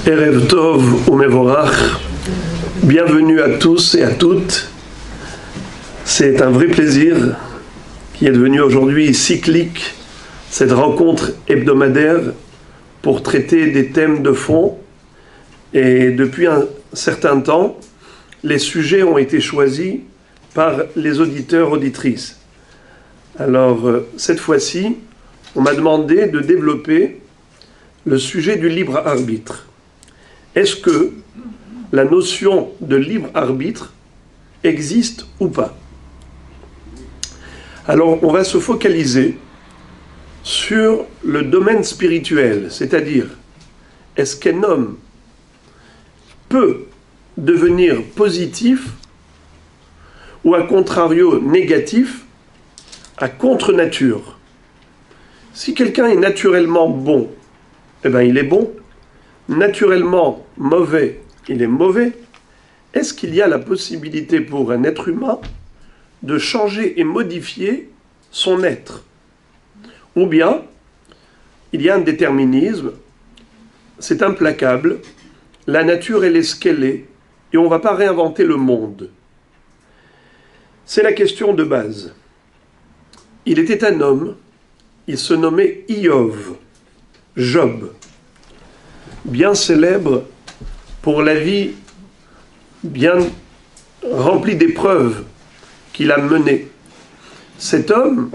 Erev Tov Umevorach, bienvenue à tous et à toutes. C'est un vrai plaisir qui est devenu aujourd'hui cyclique, cette rencontre hebdomadaire pour traiter des thèmes de fond. Et depuis un certain temps, les sujets ont été choisis par les auditeurs, auditrices. Alors, cette fois-ci, on m'a demandé de développer le sujet du libre arbitre. Est-ce que la notion de libre arbitre existe ou pas? Alors, on va se focaliser sur le domaine spirituel, c'est-à-dire, est-ce qu'un homme peut devenir positif ou à contrario négatif à contre-nature? Si quelqu'un est naturellement bon, eh bien il est bon. Naturellement mauvais, il est mauvais. Est-ce qu'il y a la possibilité pour un être humain de changer et modifier son être? Ou bien, il y a un déterminisme, c'est implacable, la nature elle est ce qu'elle est, et on ne va pas réinventer le monde. C'est la question de base. Il était un homme, il se nommait Iov, Job, bien célèbre pour la vie bien remplie d'épreuves qu'il a menées. Cet homme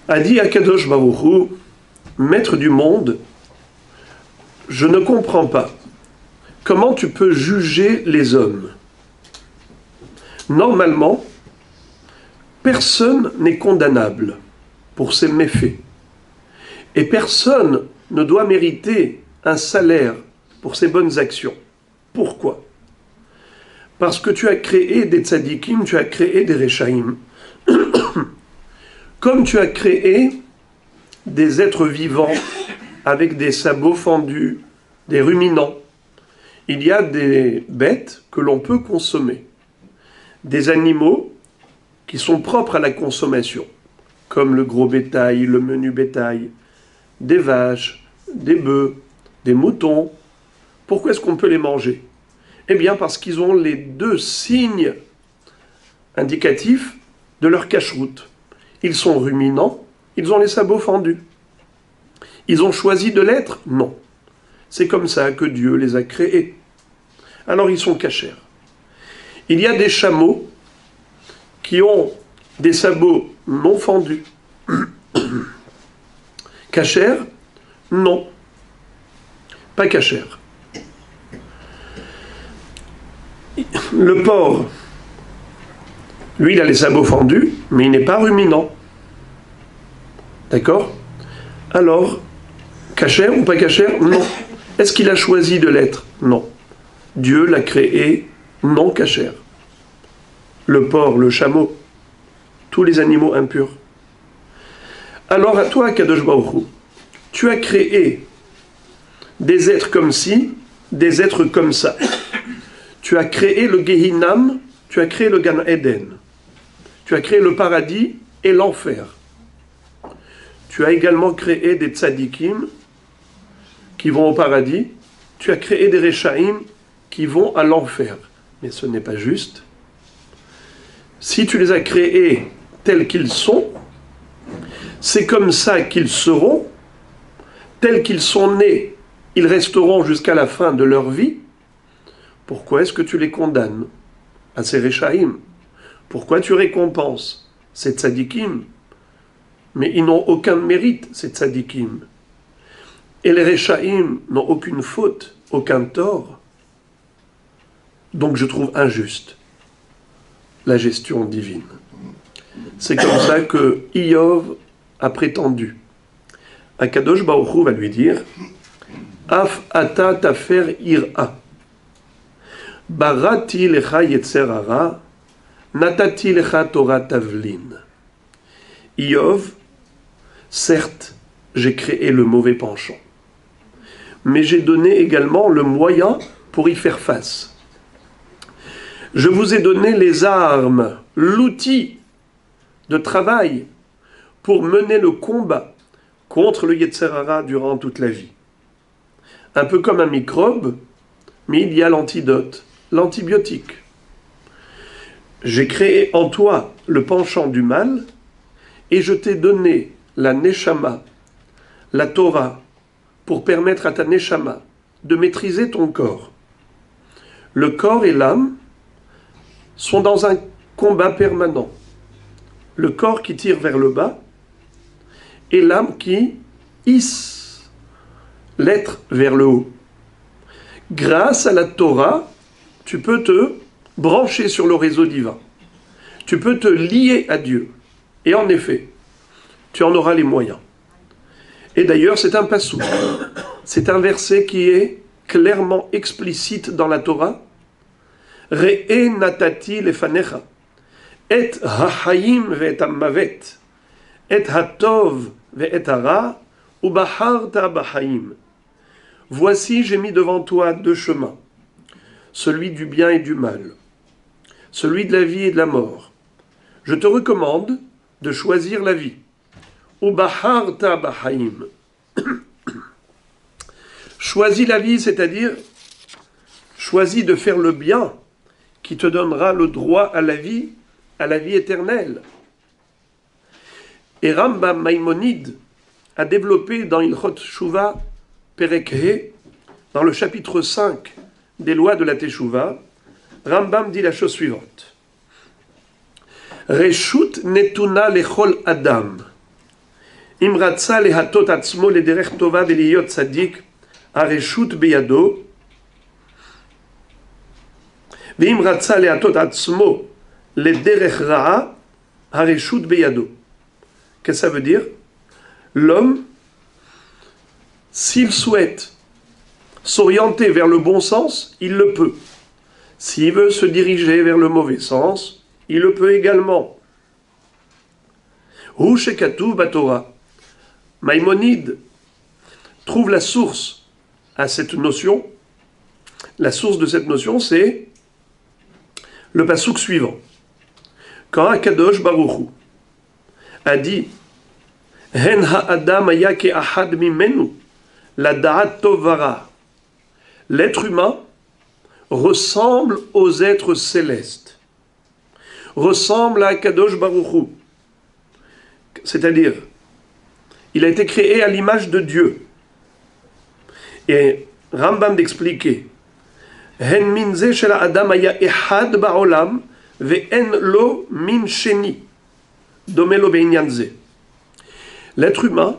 a dit à Kadosh Baruch Hu, maître du monde, je ne comprends pas comment tu peux juger les hommes. Normalement, personne n'est condamnable pour ses méfaits. Et personne ne doit mériter un salaire pour ses bonnes actions. Pourquoi? Parce que tu as créé des tzadikim, tu as créé des rechaïm. Comme tu as créé des êtres vivants avec des sabots fendus, des ruminants, il y a des bêtes que l'on peut consommer. Des animaux qui sont propres à la consommation, comme le gros bétail, le menu bétail, des vaches, des bœufs, des moutons. Pourquoi est-ce qu'on peut les manger? Eh bien parce qu'ils ont les deux signes indicatifs de leur cache-route. Ils sont ruminants, ils ont les sabots fendus. Ils ont choisi de l'être? Non. C'est comme ça que Dieu les a créés. Alors ils sont cachers. Il y a des chameaux qui ont des sabots non fendus. Cachers? Non. Pas cachers. Le porc, lui, il a les sabots fendus, mais il n'est pas ruminant. D'accord? Alors, cachère ou pas cachère? Non. Est-ce qu'il a choisi de l'être? Non. Dieu l'a créé non cachère. Le porc, le chameau, tous les animaux impurs. Alors à toi, Kadosh Baruch Hu, tu as créé des êtres comme ci, des êtres comme ça. Tu as créé le Gehinam, tu as créé le Gan Eden. Tu as créé le paradis et l'enfer. Tu as également créé des tzadikim qui vont au paradis. Tu as créé des rechaïm qui vont à l'enfer. Mais ce n'est pas juste. Si tu les as créés tels qu'ils sont, c'est comme ça qu'ils seront, tels qu'ils sont nés, ils resteront jusqu'à la fin de leur vie. Pourquoi est-ce que tu les condamnes à ces rechaïm? Pourquoi tu récompenses ces tzadikim? Mais ils n'ont aucun mérite, ces tzadikim. Et les rechaïm n'ont aucune faute, aucun tort. Donc je trouve injuste la gestion divine. C'est comme ça que Iov a prétendu. Akadosh Baruch Hu va lui dire Af ata tafer ira. Barati lecha yetzer hara, natati lecha Torah tavlin. Iov, certes, j'ai créé le mauvais penchant, mais j'ai donné également le moyen pour y faire face. Je vous ai donné les armes, l'outil de travail pour mener le combat contre le Yetzer Hara durant toute la vie. Un peu comme un microbe, mais il y a l'antidote, l'antibiotique. J'ai créé en toi le penchant du mal et je t'ai donné la Neshama, la Torah, pour permettre à ta Neshama de maîtriser ton corps. Le corps et l'âme sont dans un combat permanent. Le corps qui tire vers le bas et l'âme qui hisse l'être vers le haut. Grâce à la Torah, tu peux te brancher sur le réseau divin. Tu peux te lier à Dieu. Et en effet, tu en auras les moyens. Et d'ailleurs, c'est un passouk. C'est un verset qui est clairement explicite dans la Torah. Re'e natati lefanecha, et ha'chaim ve'et ha'mavet, et ha'tov ve'et ha'ra, u'baharta b'chaim. Voici, j'ai mis devant toi deux chemins, celui du bien et du mal, celui de la vie et de la mort. Je te recommande de choisir la vie. U'baharta b'chaim. Choisis la vie, c'est-à-dire choisis de faire le bien qui te donnera le droit à la vie éternelle. Et Rambam Maïmonide a développé dans Ilchot Shuvah Perek He, dans le chapitre 5 des lois de la Teshuvah, Rambam dit la chose suivante. Reshut netuna lechol adam. Imratza lehatot atzmo lederech tova veliyot tzadik areshut beyado. Veim ratza lehatot atzmo lederech ra'a areshut beyado. Qu'est-ce que ça veut dire? L'homme, s'il souhaite s'orienter vers le bon sens, il le peut. S'il veut se diriger vers le mauvais sens, il le peut également. Hu shekatuv batorah. Maïmonide trouve la source à cette notion. La source de cette notion, c'est le passouk suivant. Quand Akadosh Baruch Hu a dit Hen ha'adam haya ke'achad mimenu la da'at tov vara. L'être humain ressemble aux êtres célestes, ressemble à Akadosh Baruch Hu. C'est-à-dire, il a été créé à l'image de Dieu. Et Rambam d'expliquer Hen minze shel ha'adam haya echad ba'olam ve'en lo min sheni domelo be'inyan ze. L'être humain,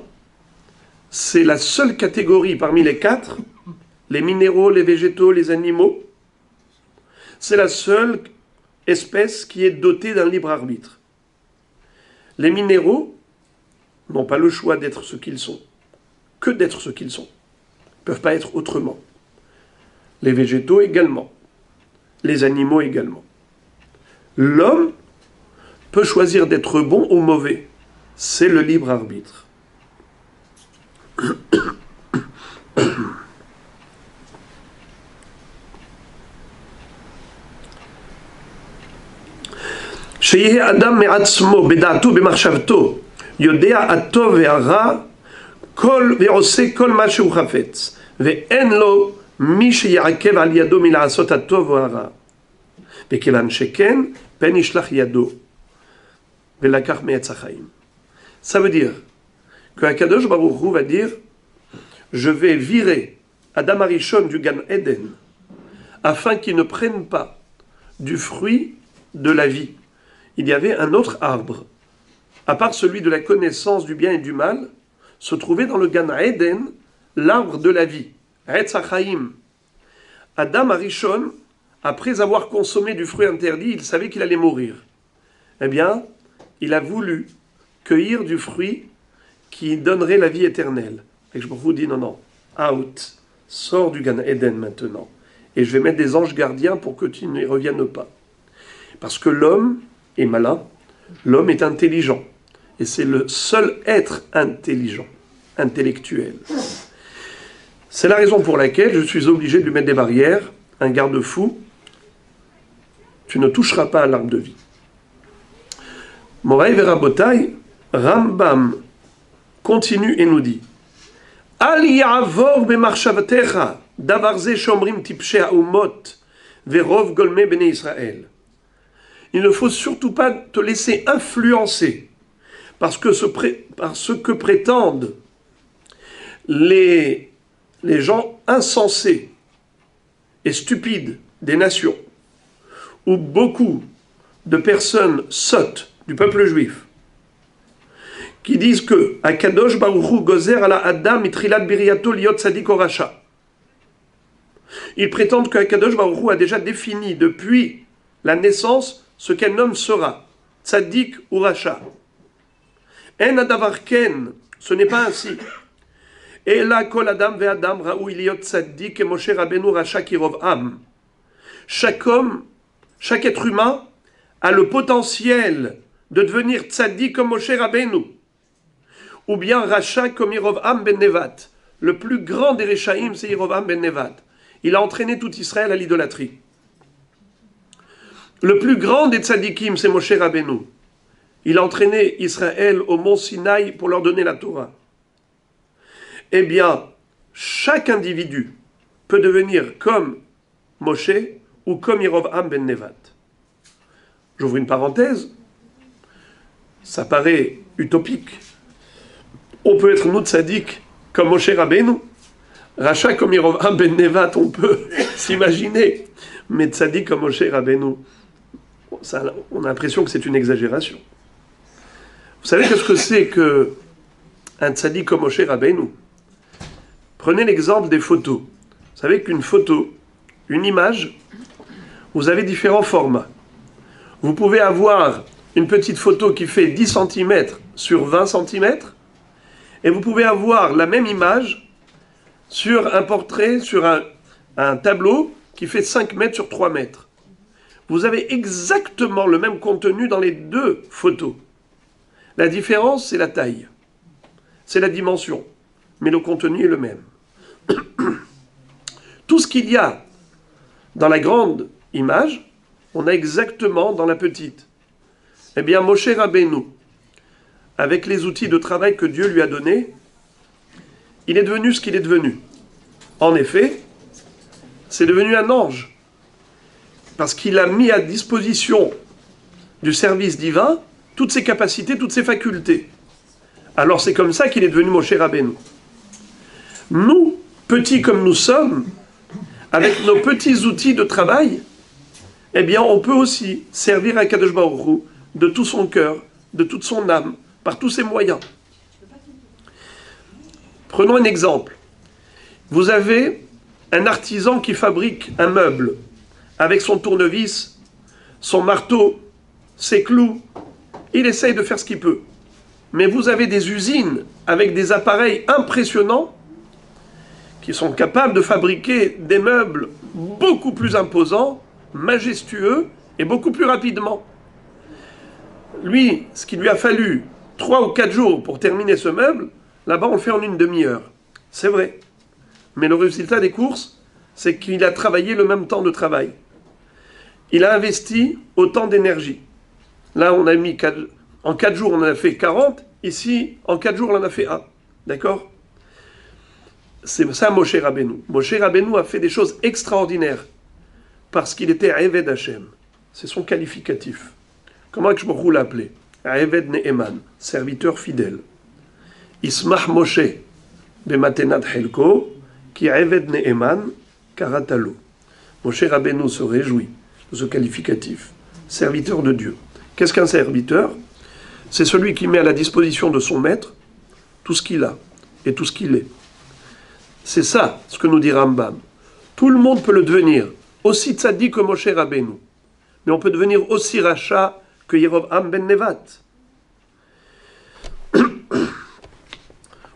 c'est la seule catégorie parmi les quatre, les minéraux, les végétaux, les animaux, c'est la seule espèce qui est dotée d'un libre arbitre. Les minéraux n'ont pas le choix d'être ce qu'ils sont, que d'être ce qu'ils sont. Ils ne peuvent pas être autrement. Les végétaux également, les animaux également. L'homme peut choisir d'être bon ou mauvais. C'est le libre arbitre. שיהיה אדם מעצמו, בדעתו, במחשבתו, יודע הטוב והרע, ועושה כל מה שהוא חפץ, ואין לו מי שיעכב על ידו מלעשות הטוב והרע. וכיוון שכן, פן ישלח ידו, ולקח מעץ החיים. Ça veut dire que Akadosh Baruch Hu va dire je vais virer Adam Arishon du Gan Eden afin qu'il ne prenne pas du fruit de la vie. Il y avait un autre arbre, à part celui de la connaissance du bien et du mal, se trouvait dans le Gan Eden l'arbre de la vie, Etz HaChaim. Adam Arishon, après avoir consommé du fruit interdit, il savait qu'il allait mourir. Eh bien, il a voulu cueillir du fruit qui donnerait la vie éternelle. Et je vous dis non, out, sors du Gan Eden maintenant. Et je vais mettre des anges gardiens pour que tu n'y reviennes pas. Parce que l'homme est malin, l'homme est intelligent. Et c'est le seul être intelligent, intellectuel. C'est la raison pour laquelle je suis obligé de lui mettre des barrières, un garde-fou. Tu ne toucheras pas à l'arbre de vie. Moraï Verabotai, Rambam continue et nous dit Al ya'avor bemarshavatecha davar ze shomrim tipshei haumot verov golme bnei Israël. Il ne faut surtout pas te laisser influencer par ce que prétendent les gens insensés et stupides des nations, ou beaucoup de personnes sottes du peuple juif, qui disent que Akadosh Baruch Hu gozer ala Adam mitrilat biriato liot tzadik o rasha. Ils prétendent que Akadosh Baruch Hu a déjà défini depuis la naissance ce qu'un homme sera, tzadik ou rasha. En adavar ken, ce n'est pas ainsi. Et là, kol adam ve adam raoui liot tzadik et Moshe Rabbeinu rasha kirov am. Chaque homme, chaque être humain a le potentiel de devenir tzadik comme Moshe Rabbeinu, ou bien rasha comme Yerovam ben Nevat. Le plus grand des Rechaïm, c'est Yerovam ben Nevat. Il a entraîné tout Israël à l'idolâtrie. Le plus grand des tzadikim, c'est Moshe Rabbeinu. Il a entraîné Israël au mont Sinaï pour leur donner la Torah. Eh bien, chaque individu peut devenir comme Moshe ou comme Yerovam ben Nevat. J'ouvre une parenthèse. Ça paraît utopique. On peut être nous tzadik comme Moshe Rabbeinu. Racha comme Yerovam ben Nevat, on peut s'imaginer. Mais tzadik comme Moshe Rabbeinu, on a l'impression que c'est une exagération. Vous savez qu'est-ce que c'est qu'un tzadik comme Moshe Rabbeinu? Prenez l'exemple des photos. Vous savez qu'une photo, une image, vous avez différents formats. Vous pouvez avoir une petite photo qui fait 10 cm sur 20 cm, et vous pouvez avoir la même image sur un portrait, sur un tableau qui fait 5 mètres sur 3 mètres. Vous avez exactement le même contenu dans les deux photos. La différence, c'est la taille. C'est la dimension. Mais le contenu est le même. Tout ce qu'il y a dans la grande image, on a exactement dans la petite. Eh bien, Moshe Rabbeinu, avec les outils de travail que Dieu lui a donnés, il est devenu ce qu'il est devenu. En effet, c'est devenu un ange. Parce qu'il a mis à disposition du service divin toutes ses capacités, toutes ses facultés. Alors c'est comme ça qu'il est devenu Moshe Rabbeinu. Nous, petits comme nous sommes, avec nos petits outils de travail, eh bien on peut aussi servir à Kadosh Baruch Hu de tout son cœur, de toute son âme, par tous ses moyens. Prenons un exemple. Vous avez un artisan qui fabrique un meuble avec son tournevis, son marteau, ses clous. Il essaye de faire ce qu'il peut. Mais vous avez des usines avec des appareils impressionnants qui sont capables de fabriquer des meubles beaucoup plus imposants, majestueux et beaucoup plus rapidement. Lui, ce qu'il lui a fallu 3 ou 4 jours pour terminer ce meuble, là-bas on le fait en une demi-heure. C'est vrai. Mais le résultat des courses, c'est qu'il a travaillé le même temps de travail. Il a investi autant d'énergie. Là, on a mis en 4 jours, on en a fait 40. Ici, en 4 jours, on en a fait 1. D'accord? C'est ça, Moshe Rabbeinu. Moshe Rabbeinu a fait des choses extraordinaires parce qu'il était Eved Hashem. C'est son qualificatif. Comment que je me l'a appelé? Eved Ne'eman, serviteur fidèle. Ismach Moshe, Bematenat Helko, qui Eved Ne'eman, Karatalo. Moshe Rabbeinu se réjouit de ce qualificatif. Serviteur de Dieu. Qu'est-ce qu'un serviteur? C'est celui qui met à la disposition de son maître tout ce qu'il a et tout ce qu'il est. C'est ça, ce que nous dit Rambam. Tout le monde peut le devenir, aussi tzaddik que Moshe Rabbeinu. Mais on peut devenir aussi racha que Yerovam ben Nevat.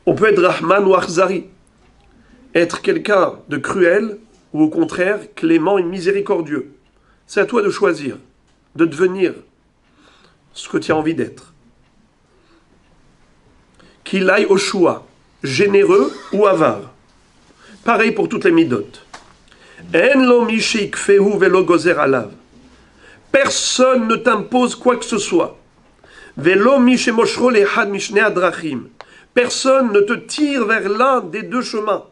On peut être Rahman ou Akhzari, être quelqu'un de cruel ou au contraire clément et miséricordieux. C'est à toi de choisir, de devenir ce que tu as envie d'être. Qu'il aille au choix, généreux ou avare. Pareil pour toutes les midotes. Personne ne t'impose quoi que ce soit. Personne ne te tire vers l'un des deux chemins.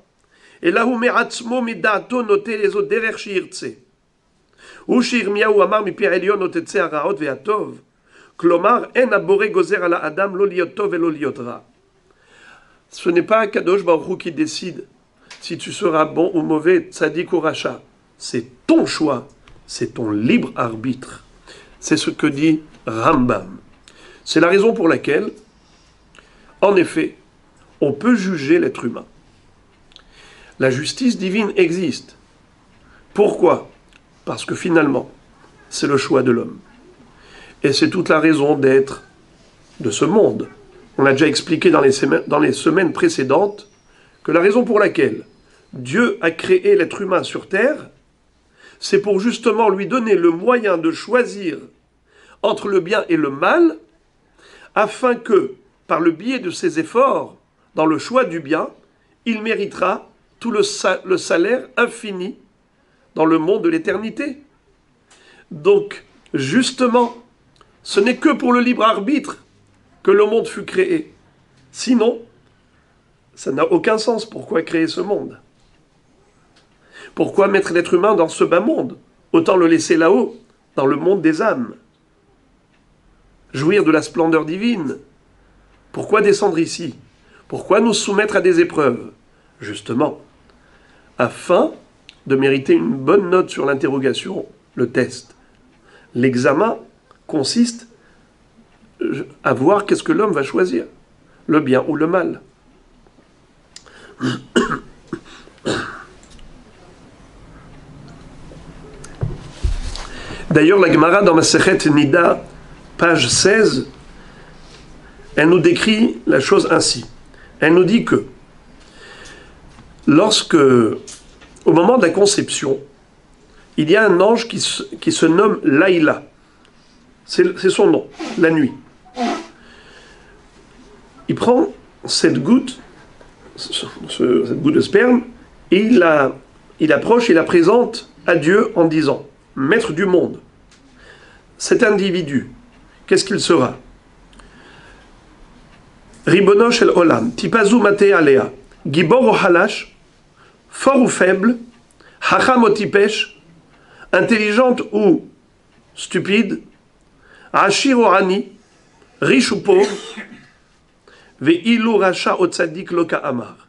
Et là où me'atzmo midato noté les autres derer shiirtse. Ou shirmiaou amar mi pirelion notetse araot ve'atov. Klomar en abore gozer ala adam lo liot tov et lo liot ra. Ce n'est pas Kadosh Baruch Hu qui décide si tu seras bon ou mauvais, tzadik ou racha. C'est ton choix, c'est ton libre arbitre. C'est ce que dit Rambam. C'est la raison pour laquelle, en effet, on peut juger l'être humain. La justice divine existe. Pourquoi? Parce que finalement, c'est le choix de l'homme. Et c'est toute la raison d'être de ce monde. On l'a déjà expliqué dans les semaines précédentes que la raison pour laquelle Dieu a créé l'être humain sur terre, c'est pour justement lui donner le moyen de choisir entre le bien et le mal, afin que, par le biais de ses efforts, dans le choix du bien, il méritera tout le salaire infini dans le monde de l'éternité. Donc, justement, ce n'est que pour le libre arbitre que le monde fut créé. Sinon, ça n'a aucun sens. Pourquoi créer ce monde? Pourquoi mettre l'être humain dans ce bas monde? Autant le laisser là-haut, dans le monde des âmes. Jouir de la splendeur divine. Pourquoi descendre ici? Pourquoi nous soumettre à des épreuves? Justement, afin de mériter une bonne note sur l'interrogation, le test. L'examen consiste à voir qu'est-ce que l'homme va choisir, le bien ou le mal. D'ailleurs, la Gemara dans Masechet Nida, page 16, elle nous décrit la chose ainsi. Elle nous dit que lorsque, au moment de la conception, il y a un ange qui se nomme Laïla. C'est son nom, la nuit. Il prend cette goutte de sperme, et il approche et la présente à Dieu en disant, Maître du monde, cet individu, qu'est-ce qu'il sera? Ribono shel olam, tipazu mate alea, gibor ou halash, fort ou faible, hacham ou tipesh, intelligente ou stupide, ashir ou ani, riche ou pauvre, ve'ilu racha o tzadik loka amar.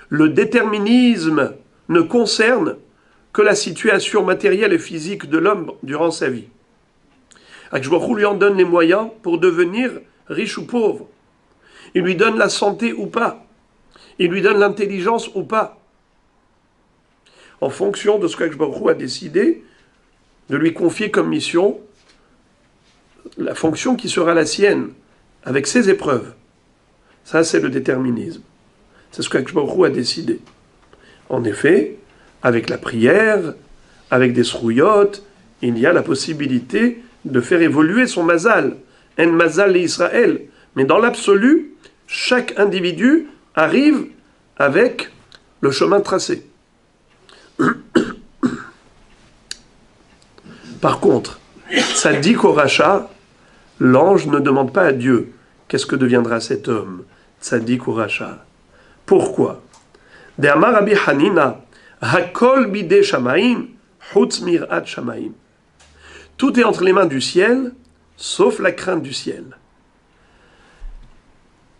Le déterminisme ne concerne que la situation matérielle et physique de l'homme durant sa vie. Akshbaruch lui en donne les moyens pour devenir riche ou pauvre. Il lui donne la santé ou pas. Il lui donne l'intelligence ou pas. En fonction de ce qu'Akshbaruch a décidé de lui confier comme mission, la fonction qui sera la sienne, avec ses épreuves. Ça, c'est le déterminisme. C'est ce qu'Akshbaruch a décidé. En effet, avec la prière, avec des srouillottes, il y a la possibilité de faire évoluer son mazal. En mazal et Israël. Mais dans l'absolu, chaque individu arrive avec le chemin tracé. Par contre, Tzadik ou Racha, l'ange ne demande pas à Dieu qu'est-ce que deviendra cet homme, Tzadik ou Racha. Pourquoi? De Amar Rabbi Hanina, Hakol bide shamaim, chutz mirat shamaim. Tout est entre les mains du ciel, sauf la crainte du ciel.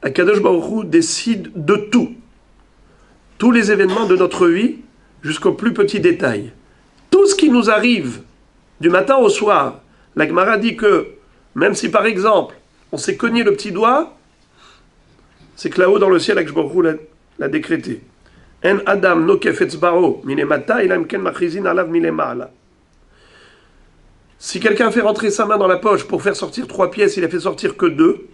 Akadosh Baruch Hu décide de tout. Tous les événements de notre vie, jusqu'au plus petit détail. Tout ce qui nous arrive, du matin au soir, la Gemara dit que, même si par exemple, on s'est cogné le petit doigt, c'est que là-haut dans le ciel, Akadosh Baruch Hu l'a décrété. En Adam nokef etzbaro milemata ilam ken machrizin alav milemala. Si quelqu'un fait rentrer sa main dans la poche pour faire sortir 3 pièces, il a fait sortir que 2,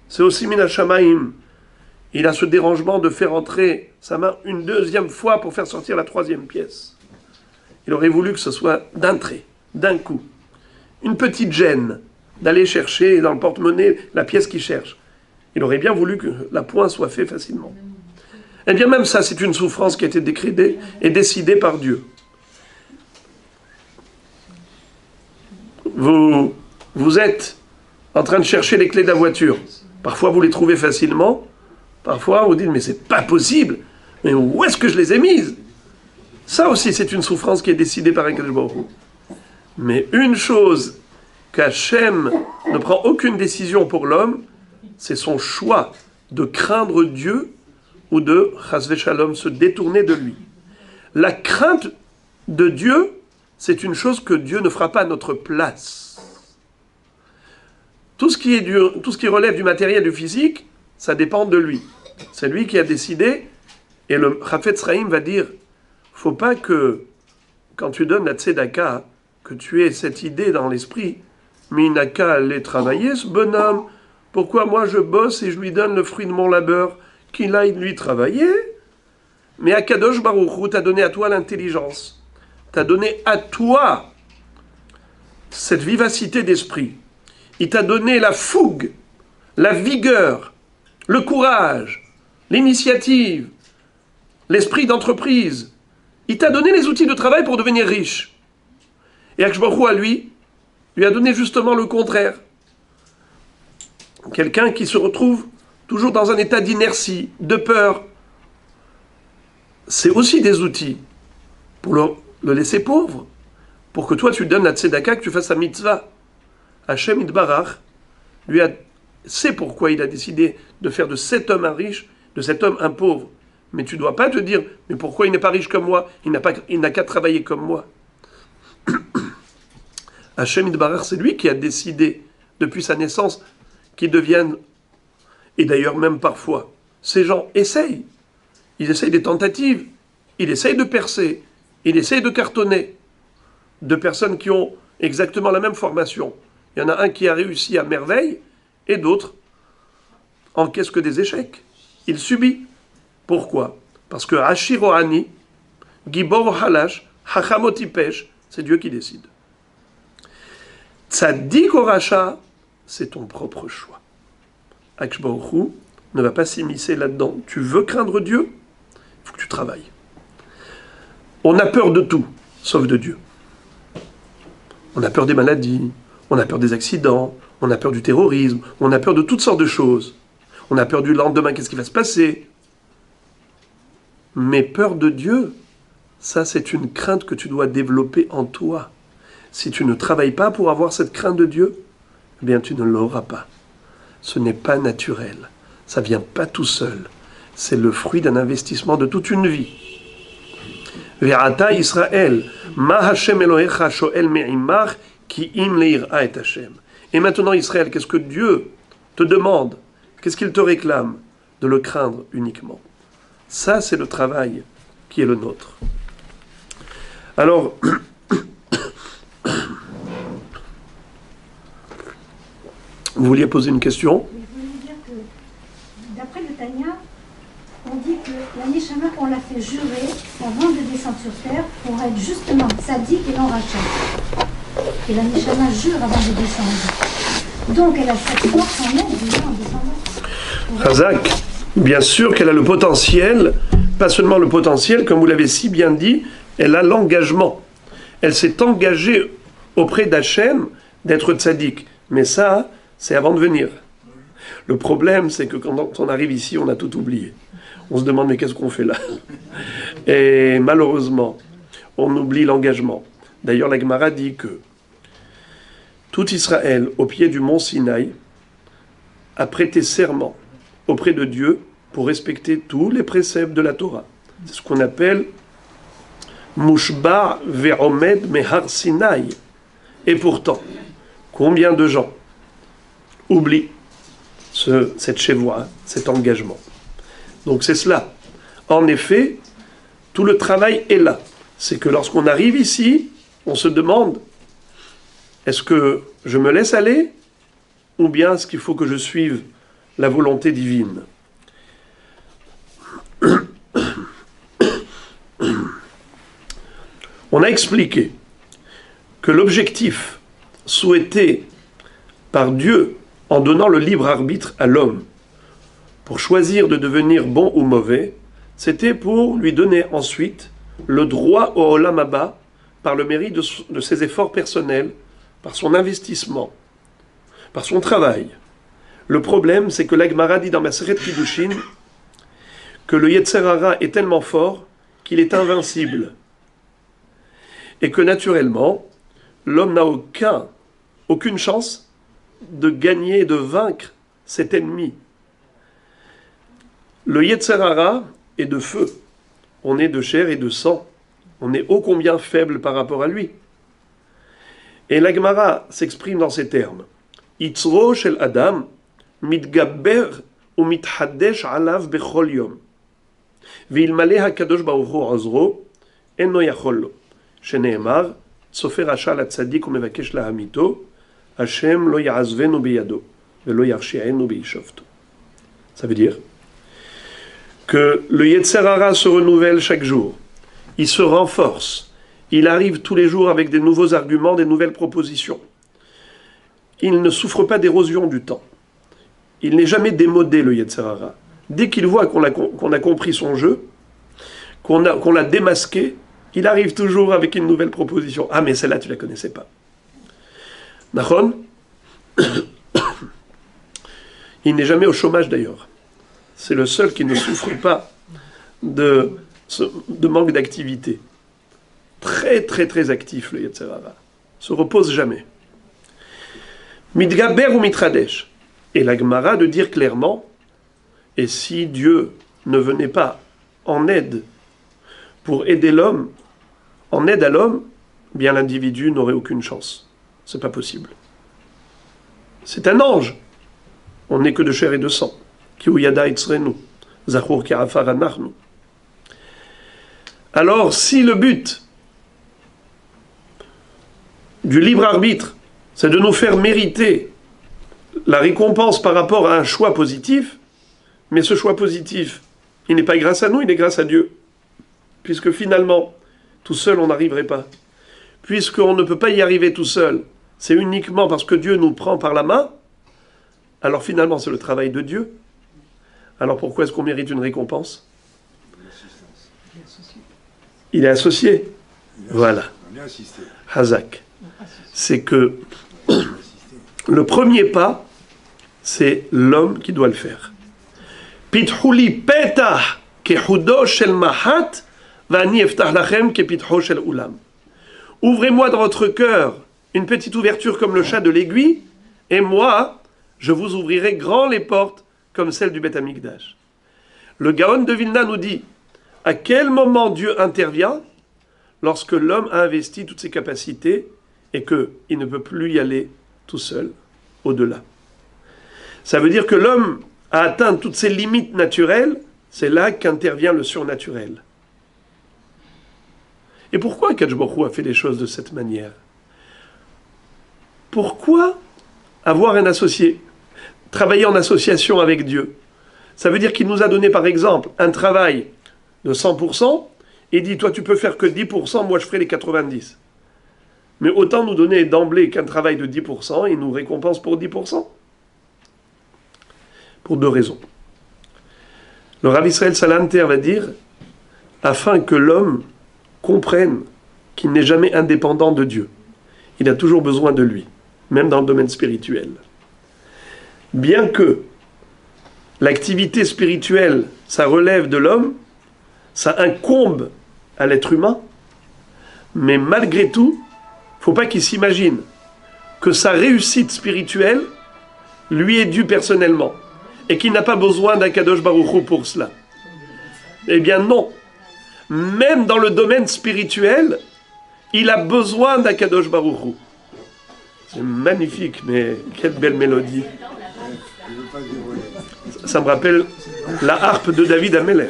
c'est aussi min hashamaim. Il a ce dérangement de faire entrer sa main une deuxième fois pour faire sortir la 3e pièce. Il aurait voulu que ce soit d'un trait, d'un coup. Une petite gêne d'aller chercher dans le porte-monnaie la pièce qu'il cherche. Il aurait bien voulu que la pointe soit faite facilement. Eh bien même ça, c'est une souffrance qui a été décrétée et décidée par Dieu. Vous êtes en train de chercher les clés de la voiture. Parfois vous les trouvez facilement, Parfois, on dit, mais c'est pas possible. Mais où est-ce que je les ai mises? Ça aussi, c'est une souffrance qui est décidée par Akadosh Baruch Hu. Mais une chose qu'Hachem ne prend aucune décision pour l'homme, c'est son choix de craindre Dieu ou de, chas v'shalom, se détourner de lui. La crainte de Dieu, c'est une chose que Dieu ne fera pas à notre place. Tout ce qui relève du matériel, du physique, ça dépend de lui. C'est lui qui a décidé, et le Chafetz Chaim va dire, faut pas que, quand tu donnes la tzedaka, que tu aies cette idée dans l'esprit, mais il n'a qu'à aller travailler, ce bonhomme. Pourquoi moi je bosse et je lui donne le fruit de mon labeur, qu'il aille lui travailler? Mais Akadosh Baruch Hu t'a donné à toi l'intelligence, t'a donné à toi cette vivacité d'esprit. Il t'a donné la fougue, la vigueur, le courage, l'initiative, l'esprit d'entreprise. Il t'a donné les outils de travail pour devenir riche. Et Akadosh Baruch Hu, à lui a donné justement le contraire. Quelqu'un qui se retrouve toujours dans un état d'inertie, de peur, c'est aussi des outils pour le laisser pauvre, pour que toi tu donnes la tzedaka, que tu fasses sa mitzvah. Hachem Itbarach, sait pourquoi il a décidé de faire de cet homme un riche, de cet homme un pauvre. Mais tu ne dois pas te dire, mais pourquoi il n'est pas riche comme moi? Il n'a qu'à travailler comme moi. Hachem Itbarach, c'est lui qui a décidé, depuis sa naissance, qu'ils deviennent, et d'ailleurs même parfois, ces gens essayent. Ils essayent des tentatives, ils essayent de percer, ils essayent de cartonner. Deux personnes qui ont exactement la même formation. Il y en a un qui a réussi à merveille, et d'autres encaissent que des échecs. Il subit. Pourquoi? Parce que Hashiro Ani, Gibor Halash, Hachamot Ipesh, c'est Dieu qui décide. Tzadik ou Racha, c'est ton propre choix. Akadosh Baruch Hu ne va pas s'immiscer là-dedans. Tu veux craindre Dieu? Il faut que tu travailles. On a peur de tout, sauf de Dieu. On a peur des maladies, on a peur des accidents, on a peur du terrorisme, on a peur de toutes sortes de choses. On a peur du lendemain, qu'est-ce qui va se passer? Mais peur de Dieu, ça c'est une crainte que tu dois développer en toi. Si tu ne travailles pas pour avoir cette crainte de Dieu, eh bien tu ne l'auras pas. Ce n'est pas naturel. Ça ne vient pas tout seul. C'est le fruit d'un investissement de toute une vie. Ve'ata Israël, ma Hashem Elohecha shoel me'imach ki im le'ira et Hashem. Et maintenant Israël, qu'est-ce que Dieu te demande? Qu'est-ce qu'il te réclame? De le craindre uniquement. Ça, c'est le travail qui est le nôtre. Alors, vous vouliez poser une question? Je voulais dire que, d'après le Tanya, on dit que la Neshama, on l'a fait jurer avant de descendre sur terre pour être justement sadique et non rachat. Et la Neshama jure avant de descendre. Donc elle a cette force en elle déjà en descendant. Razak, bien sûr qu'elle a le potentiel, pas seulement le potentiel, comme vous l'avez si bien dit, elle a l'engagement. Elle s'est engagée auprès d'Hachem d'être tzaddik. Mais ça, c'est avant de venir. Le problème, c'est que quand on arrive ici, on a tout oublié. On se demande, mais qu'est-ce qu'on fait là? Et malheureusement, on oublie l'engagement. D'ailleurs, la Gemara dit que tout Israël, au pied du mont Sinaï, a prêté serment auprès de Dieu pour respecter tous les préceptes de la Torah. C'est ce qu'on appelle Mushba ve'omed mehar Sinaï. Et pourtant, combien de gens oublient cette chevoie, cet engagement? Donc c'est cela. En effet, tout le travail est là. C'est que lorsqu'on arrive ici, on se demande, est-ce que je me laisse aller ou bien est-ce qu'il faut que je suive la volonté divine? On a expliqué que l'objectif souhaité par Dieu en donnant le libre arbitre à l'homme pour choisir de devenir bon ou mauvais, c'était pour lui donner ensuite le droit au Olam Haba par le mérite de ses efforts personnels, par son investissement, par son travail. Le problème, c'est que la Gemara dit dans Maseret Kiddushin que le Yetzer Hara est tellement fort qu'il est invincible. Et que naturellement, l'homme n'a aucune chance de gagner, de vaincre cet ennemi. Le Yetzer Hara est de feu. On est de chair et de sang. On est ô combien faible par rapport à lui. Et la Gemara s'exprime dans ces termes. Yitzro shel Adam mitgaber ou mithadesh alav bechol yom. Ve'ilmale hakadosh baruch hu azro eno yachol lo. Sheneemar sofer rasha latzadik umevakesh lahamito Hashem lo ya'azvenu biyado ve'lo yarshi'enu biyishofto. Ça veut dire que le Yetzer Hara se renouvelle chaque jour. Il se renforce. Il arrive tous les jours avec des nouveaux arguments, des nouvelles propositions. Il ne souffre pas d'érosion du temps. Il n'est jamais démodé, le Yetzer Hara. Dès qu'il voit qu'on a compris son jeu, qu'on l'a démasqué, il arrive toujours avec une nouvelle proposition. Ah, mais celle-là, tu ne la connaissais pas. Nachon, il n'est jamais au chômage d'ailleurs. C'est le seul qui ne souffre pas de manque d'activité. Très, très, très actif, le Yetzer Hara. Se repose jamais. Mitgaber ou mitradesh. Et la Gemara de dire clairement, et si Dieu ne venait pas en aide pour aider l'homme, en aide à l'homme, bien l'individu n'aurait aucune chance. C'est pas possible. C'est un ange. On n'est que de chair et de sang. Alors, si le but du libre arbitre, c'est de nous faire mériter la récompense par rapport à un choix positif, mais ce choix positif, il n'est pas grâce à nous, il est grâce à Dieu. Puisque finalement, tout seul, on n'arriverait pas. Puisqu'on ne peut pas y arriver tout seul, c'est uniquement parce que Dieu nous prend par la main, alors finalement, c'est le travail de Dieu. Alors pourquoi est-ce qu'on mérite une récompense? Il est associé. Voilà. Hazak. C'est que le premier pas, c'est l'homme qui doit le faire. Pithouli petah kehudo shel mahat vani eftach lachem kepitho shel ulam. Ouvrez-moi dans votre cœur une petite ouverture comme le chat de l'aiguille, et moi, je vous ouvrirai grand les portes comme celle du Beth Amikdash. Le Gaon de Vilna nous dit à quel moment Dieu intervient lorsque l'homme a investi toutes ses capacités et qu'il ne peut plus y aller tout seul au-delà. Ça veut dire que l'homme a atteint toutes ses limites naturelles, c'est là qu'intervient le surnaturel. Et pourquoi Kadosh Baruch Hu a fait les choses de cette manière? Pourquoi avoir un associé, travailler en association avec Dieu? Ça veut dire qu'il nous a donné par exemple un travail de 100% et dit toi tu peux faire que 10%, moi je ferai les 90%. Mais autant nous donner d'emblée qu'un travail de 10% et nous récompense pour 10%. Pour deux raisons. Le Rav Israël Salanter va dire afin que l'homme comprenne qu'il n'est jamais indépendant de Dieu. Il a toujours besoin de lui, même dans le domaine spirituel. Bien que l'activité spirituelle, ça relève de l'homme, ça incombe à l'être humain, mais malgré tout, il ne faut pas qu'il s'imagine que sa réussite spirituelle lui est due personnellement et qu'il n'a pas besoin d'un Kadosh Baruch Hu pour cela. Eh bien non. Même dans le domaine spirituel, il a besoin d'un Kadosh Baruch Hu. C'est magnifique, mais quelle belle mélodie. Ça me rappelle la harpe de David Ameller.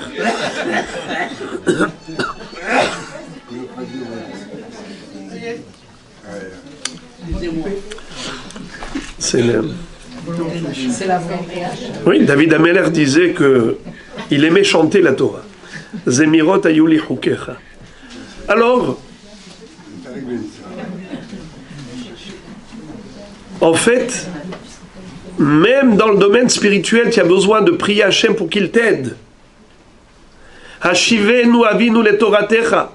C'est la Oui, David Ameller disait que il aimait chanter la Torah. Zemirot ayuli hukecha. Alors, en fait, même dans le domaine spirituel, tu as besoin de prier Hachem pour qu'il t'aide. Hashivenu avinu le toratecha,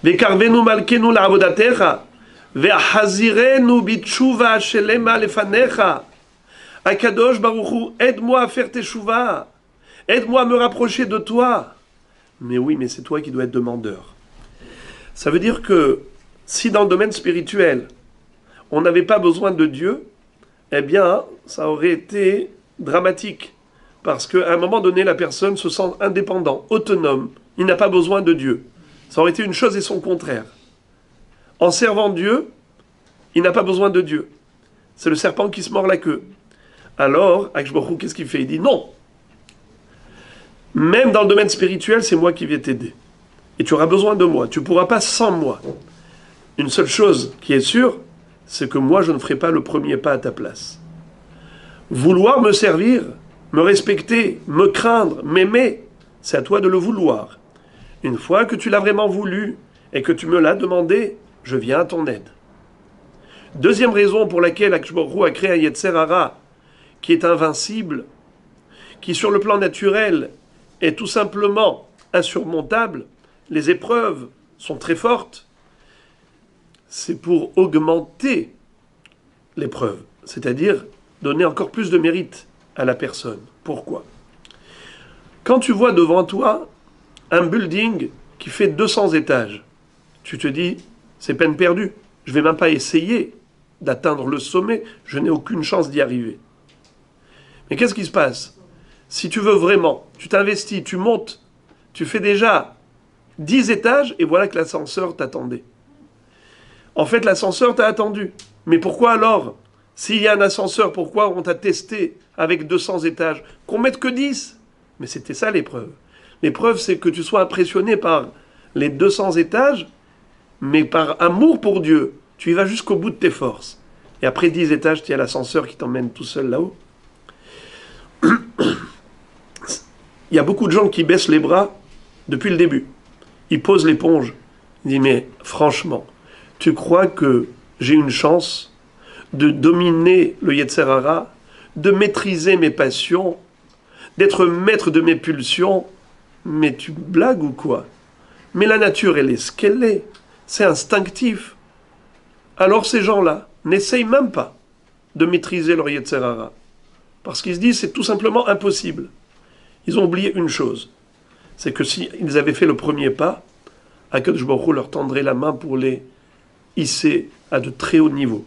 vekarvenu malkenu la avodatecha, ve'ahazirenu bitshuva shelema lefanecha. Akadosh Baruch Hu, aide-moi à faire teshuva. Aide-moi à me rapprocher de toi. Mais oui, mais c'est toi qui dois être demandeur. Ça veut dire que si dans le domaine spirituel, on n'avait pas besoin de Dieu, eh bien, ça aurait été dramatique. Parce qu'à un moment donné, la personne se sent indépendant, autonome. Il n'a pas besoin de Dieu. Ça aurait été une chose et son contraire. En servant Dieu, il n'a pas besoin de Dieu. C'est le serpent qui se mord la queue. Alors, Akadosh Baruch Hu, qu'est-ce qu'il fait? Il dit non. Même dans le domaine spirituel, c'est moi qui vais t'aider. Et tu auras besoin de moi. Tu ne pourras pas sans moi. Une seule chose qui est sûre, c'est que moi, je ne ferai pas le premier pas à ta place. Vouloir me servir, me respecter, me craindre, m'aimer, c'est à toi de le vouloir. Une fois que tu l'as vraiment voulu et que tu me l'as demandé, je viens à ton aide. Deuxième raison pour laquelle Akadosh Baruch Hu a créé un Yetzer Hara qui est invincible, qui sur le plan naturel est tout simplement insurmontable, les épreuves sont très fortes, c'est pour augmenter l'épreuve, c'est-à-dire donner encore plus de mérite à la personne. Pourquoi? Quand tu vois devant toi un building qui fait 200 étages, tu te dis, c'est peine perdue, je ne vais même pas essayer d'atteindre le sommet, je n'ai aucune chance d'y arriver. Mais qu'est-ce qui se passe? Si tu veux vraiment, tu t'investis, tu montes, tu fais déjà 10 étages et voilà que l'ascenseur t'attendait. En fait, l'ascenseur t'a attendu. Mais pourquoi alors? S'il y a un ascenseur, pourquoi on t'a testé avec 200 étages? Qu'on mette que 10? Mais c'était ça l'épreuve. L'épreuve, c'est que tu sois impressionné par les 200 étages, mais par amour pour Dieu. Tu y vas jusqu'au bout de tes forces. Et après 10 étages, tu as l'ascenseur qui t'emmène tout seul là-haut. Il y a beaucoup de gens qui baissent les bras depuis le début. Ils posent l'éponge. Ils disent, mais franchement, tu crois que j'ai une chance de dominer le Yetzer Hara, de maîtriser mes passions, d'être maître de mes pulsions? Mais tu blagues ou quoi? Mais la nature, elle est ce qu'elle est. C'est instinctif. Alors ces gens-là n'essayent même pas de maîtriser leur Yetzer Hara. Parce qu'ils se disent, c'est tout simplement impossible. Ils ont oublié une chose. C'est que s'ils avaient fait le premier pas, Akadosh Baruch Hu leur tendrait la main pour les hisser à de très hauts niveaux.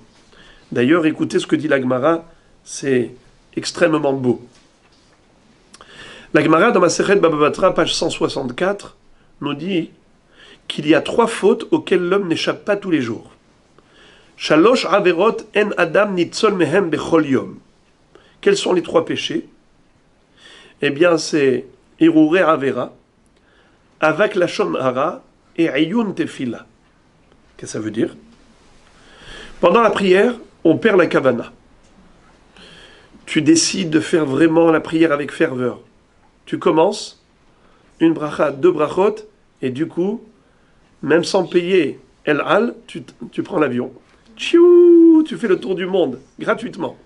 D'ailleurs, écoutez ce que dit la Gemara, c'est extrêmement beau. La Gemara, dans Masechet Baba Batra, page 164, nous dit qu'il y a 3 fautes auxquelles l'homme n'échappe pas tous les jours. Shalosh averot en adam nitzol mehem bechol yom. Quels sont les 3 péchés? Eh bien, c'est Hirurei Avera, Avak Lashon Hara et Ayun Tefila. Qu'est-ce que ça veut dire? Pendant la prière, on perd la kavana. Tu décides de faire vraiment la prière avec ferveur. Tu commences, une bracha, 2 brachot, et du coup, même sans payer El Al, tu prends l'avion. Tchiou, tu fais le tour du monde, gratuitement.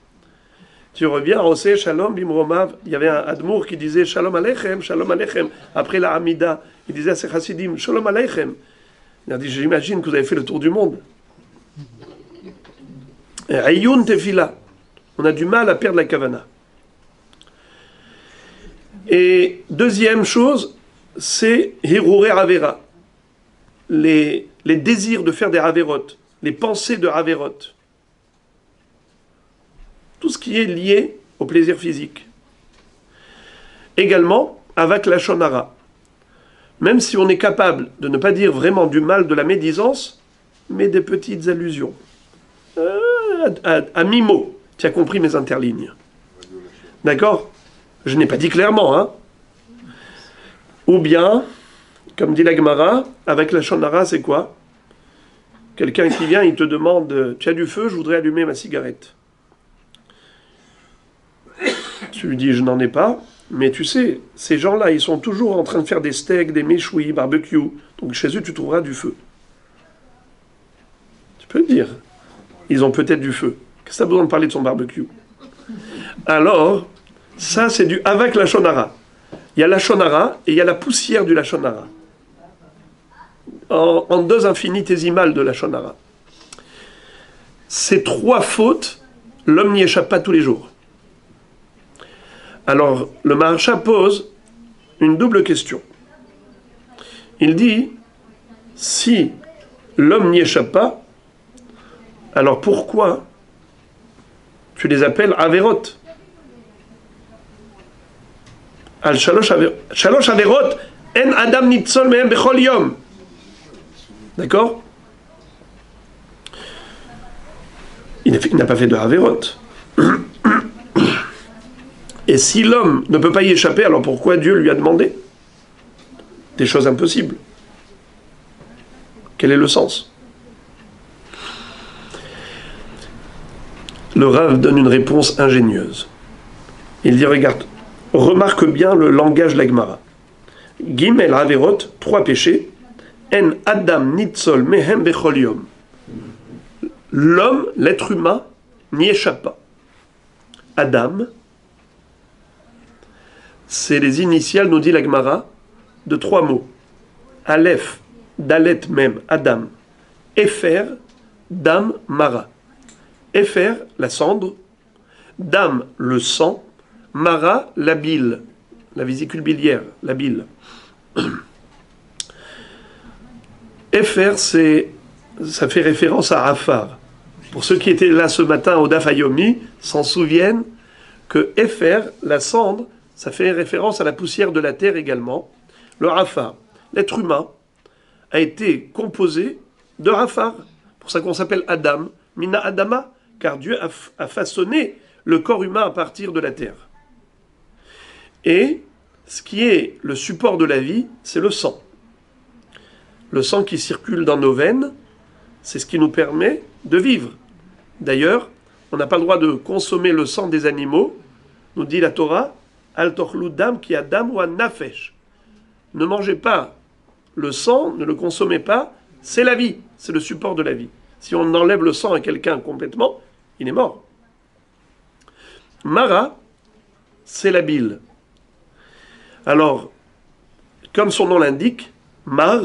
Tu reviens, Oseh, Shalom, Bimromav. Il y avait un Admour qui disait Shalom Aleichem, Shalom Aleichem. Après la Hamida, il disait à ses chassidim Shalom Aleichem. Il a dit, j'imagine que vous avez fait le tour du monde. Ayun Tefila. On a du mal à perdre la kavana. Et deuxième chose, c'est Hirurei Avera. Les désirs de faire des Averot, les pensées de Averot. Tout ce qui est lié au plaisir physique. Également, Avak Lashon Hara. Même si on est capable de ne pas dire vraiment du mal de la médisance, mais des petites allusions. À mi-mot, tu as compris mes interlignes. D'accord? Je n'ai pas dit clairement, hein? Ou bien, comme dit la Gemara, avec la Lashon Hara, c'est quoi? Quelqu'un qui vient, il te demande, tu as du feu, je voudrais allumer ma cigarette. Tu lui dis, je n'en ai pas, mais tu sais, ces gens-là, ils sont toujours en train de faire des steaks, des méchouis, barbecue. Donc chez eux, tu trouveras du feu. Tu peux le dire. Ils ont peut-être du feu. Qu'est-ce que tu as besoin de parler de son barbecue? Alors, ça, c'est du avec la Lashon Hara. Il y a la Lashon Hara et il y a la poussière du Lashon Hara. En 2 infinitésimales de la Lashon Hara. Ces 3 fautes, l'homme n'y échappe pas tous les jours. Alors, le Maharsha pose une double question. Il dit, si l'homme n'y échappe pas, alors pourquoi tu les appelles Averot? Al Shalosh Averot, En Adam Nitzol Mehem Bechol Yom. D'accord? Il n'a pas fait de Averot. Et si l'homme ne peut pas y échapper, alors pourquoi Dieu lui a demandé des choses impossibles? Quel est le sens? Le Rav donne une réponse ingénieuse. Il dit, regarde, remarque bien le langage de la Gemara. Gimel Averot, 3 péchés. En Adam Nitzol Mehem Bechol Yom. L'homme, l'être humain, n'y échappe pas. Adam, c'est les initiales, nous dit la Gemara, de 3 mots. Aleph, Dalet Mem, Adam. Efer, Dam, Mara. Efer, la cendre. Dam, le sang. Mara, la bile, la vésicule biliaire, la bile. Efer, ça fait référence à Afar. Pour ceux qui étaient là ce matin au Daf Yomi, s'en souviennent que Efer, la cendre, ça fait référence à la poussière de la terre également. Le Afar, l'être humain, a été composé de Afar. Pour ça qu'on s'appelle Adam, Mina Adama, car Dieu a façonné le corps humain à partir de la terre. Et ce qui est le support de la vie, c'est le sang. Le sang qui circule dans nos veines, c'est ce qui nous permet de vivre. D'ailleurs, on n'a pas le droit de consommer le sang des animaux, nous dit la Torah, Al tochlu dam ki adam wa nafesh. Ne mangez pas le sang, ne le consommez pas, c'est la vie, c'est le support de la vie. Si on enlève le sang à quelqu'un complètement, il est mort. Mara, c'est la bile. Alors, comme son nom l'indique, mar,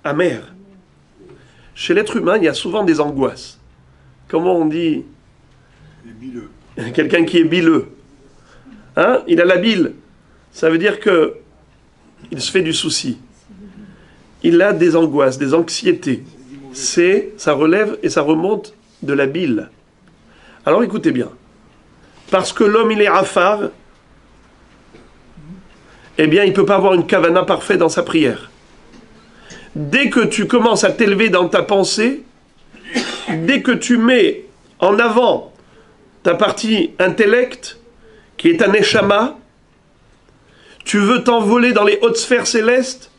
amer. Chez l'être humain, il y a souvent des angoisses. Comment on dit? Quelqu'un qui est bileux. Hein? Il a la bile. Ça veut dire que il se fait du souci. Il a des angoisses, des anxiétés. Ça relève et ça remonte de la bile. Alors écoutez bien. Parce que l'homme, il est afar, eh bien, il ne peut pas avoir une kavana parfaite dans sa prière. Dès que tu commences à t'élever dans ta pensée, dès que tu mets en avant ta partie intellect, qui est un neshama, tu veux t'envoler dans les hautes sphères célestes,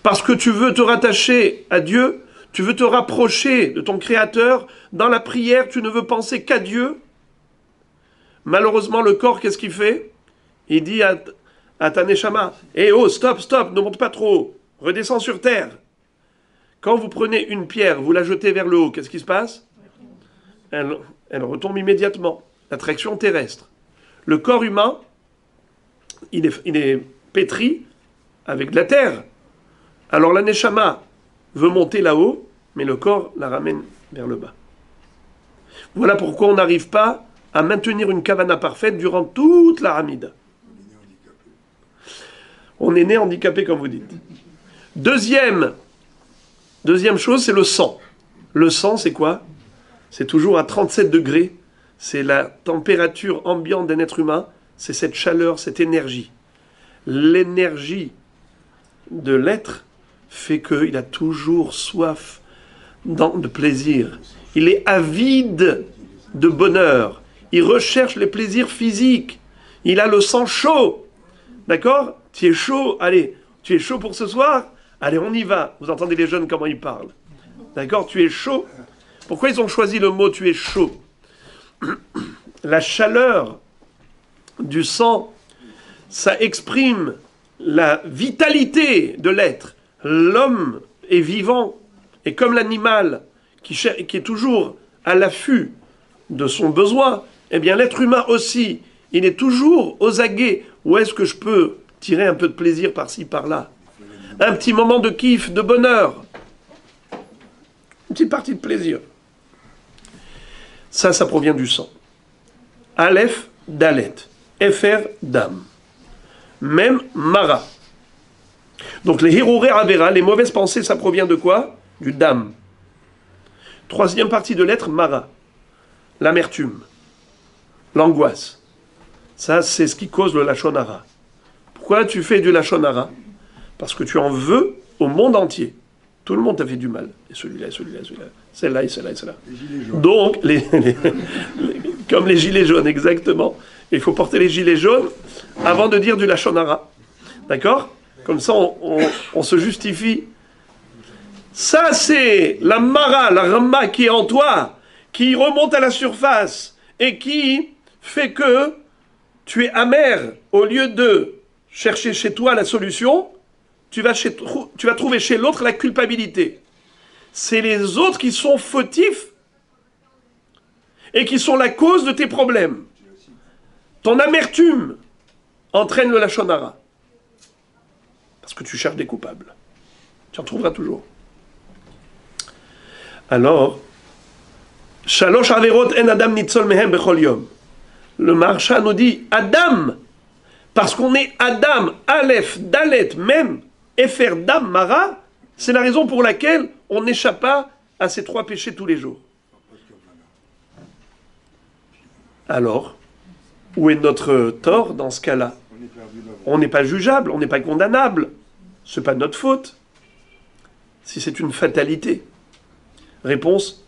parce que tu veux te rattacher à Dieu, tu veux te rapprocher de ton Créateur, dans la prière, tu ne veux penser qu'à Dieu. Malheureusement, le corps, qu'est-ce qu'il fait? Il dit à ta neshama, « Eh oh, stop, ne monte pas trop haut, redescends sur terre. » Quand vous prenez une pierre, vous la jetez vers le haut, qu'est-ce qui se passe? Elle retombe immédiatement. L'attraction terrestre. Le corps humain, il est pétri avec de la terre. Alors la neshama veut monter là-haut, mais le corps la ramène vers le bas. Voilà pourquoi on n'arrive pas à maintenir une kavana parfaite durant toute la Hamida. On est né handicapé, comme vous dites. Deuxième chose, c'est le sang. Le sang, c'est quoi? C'est toujours à 37 degrés. C'est la température ambiante d'un être humain. C'est cette chaleur, cette énergie. L'énergie de l'être fait qu'il a toujours soif de plaisir. Il est avide de bonheur. Il recherche les plaisirs physiques. Il a le sang chaud. D'accord? Tu es chaud, allez. Tu es chaud pour ce soir? Allez, on y va. Vous entendez les jeunes comment ils parlent. D'accord? Tu es chaud. Pourquoi ils ont choisi le mot tu es chaud? La chaleur du sang, ça exprime la vitalité de l'être. L'homme est vivant. Et comme l'animal qui est toujours à l'affût de son besoin, eh bien l'être humain aussi, il est toujours aux aguets. Où est-ce que je peux tirer un peu de plaisir par-ci, par-là? Un petit moment de kiff, de bonheur. Une petite partie de plaisir. Ça provient du sang. Aleph, Dalet. Efer, Dam. Même Mara. Donc les hirurei avera, les mauvaises pensées, ça provient de quoi? Du dam. Troisième partie de l'être, mara. L'amertume, l'angoisse. Ça, c'est ce qui cause le lachon hara. Pourquoi tu fais du lachon hara? Parce que tu en veux au monde entier. Tout le monde t'a fait du mal. Et celui-là, et celui-là, et celui-là. Celle-là, et celle-là, et celle-là. Donc, comme les gilets jaunes, exactement. Il faut porter les gilets jaunes avant de dire du lachon hara. D'accord? Comme ça, on se justifie. Ça, c'est la mara, la rama qui est en toi, qui remonte à la surface et qui fait que tu es amer. Au lieu de chercher chez toi la solution, tu vas trouver chez l'autre la culpabilité. C'est les autres qui sont fautifs et qui sont la cause de tes problèmes. Ton amertume entraîne le lachon hara. Parce que tu cherches des coupables. Tu en trouveras toujours. Alors, Shalosh averot en adam nitzol mehem bechol yom. Le Maharsha nous dit Adam, parce qu'on est Adam, Aleph, Dalet, même, Efer, Dam, Mara, c'est la raison pour laquelle on n'échappe pas à ces 3 péchés tous les jours. Alors, où est notre tort dans ce cas-là? On n'est pas jugeable, on n'est pas condamnable. Ce n'est pas de notre faute. Si c'est une fatalité. Réponse,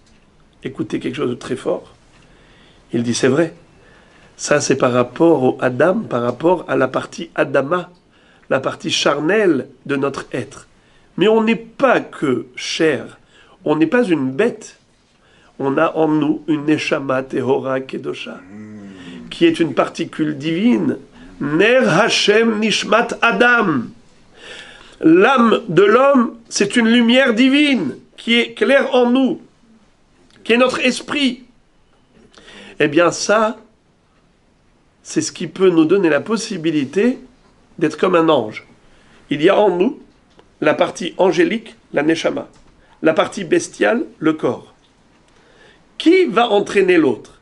écoutez quelque chose de très fort. Il dit c'est vrai. Ça c'est par rapport au Adam, par rapport à la partie Adama, la partie charnelle de notre être. Mais on n'est pas que chair. On n'est pas une bête. On a en nous une Neshama Tehora Kedosha, qui est une particule divine. Ner Hashem Nishmat Adam. L'âme de l'homme, c'est une lumière divine qui est claire en nous, qui est notre esprit. Eh bien ça, c'est ce qui peut nous donner la possibilité d'être comme un ange. Il y a en nous la partie angélique, la neshama, la partie bestiale, le corps. Qui va entraîner l'autre?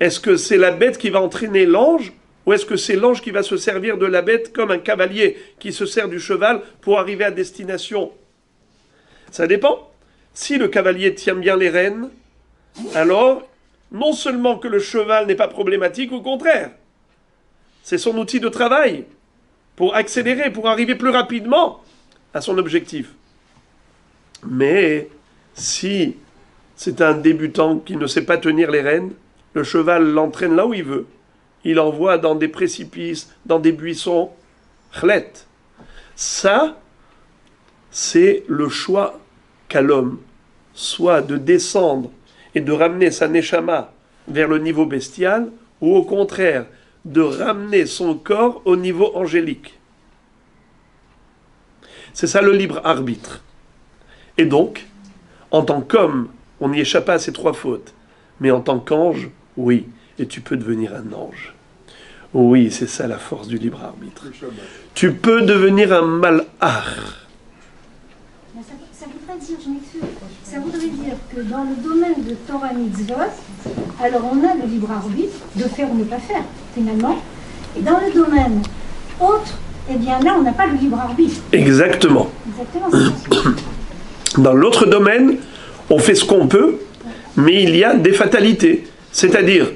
Est-ce que c'est la bête qui va entraîner l'ange? Ou est-ce que c'est l'ange qui va se servir de la bête comme un cavalier qui se sert du cheval pour arriver à destination? Ça dépend. Si le cavalier tient bien les rênes, alors non seulement que le cheval n'est pas problématique, au contraire, c'est son outil de travail pour accélérer, pour arriver plus rapidement à son objectif. Mais si c'est un débutant qui ne sait pas tenir les rênes, le cheval l'entraîne là où il veut. Il envoie dans des précipices, dans des buissons. Chlet. Ça, c'est le choix qu'a l'homme, soit de descendre et de ramener sa neshama vers le niveau bestial, ou au contraire, de ramener son corps au niveau angélique. C'est ça le libre arbitre. Et donc, en tant qu'homme, on n'y échappe pas à ces 3 fautes. Mais en tant qu'ange, oui. Et tu peux devenir un ange. Oui, c'est ça la force du libre arbitre. Tu peux devenir un malach. Ça voudrait dire, je m'excuse, ça voudrait dire que dans le domaine de Torah Mitzvot, alors on a le libre arbitre de faire ou ne pas faire, finalement. Et dans le domaine autre, eh bien là, on n'a pas le libre arbitre. Exactement. Exactement. Dans l'autre domaine, on fait ce qu'on peut, mais il y a des fatalités. C'est-à-dire,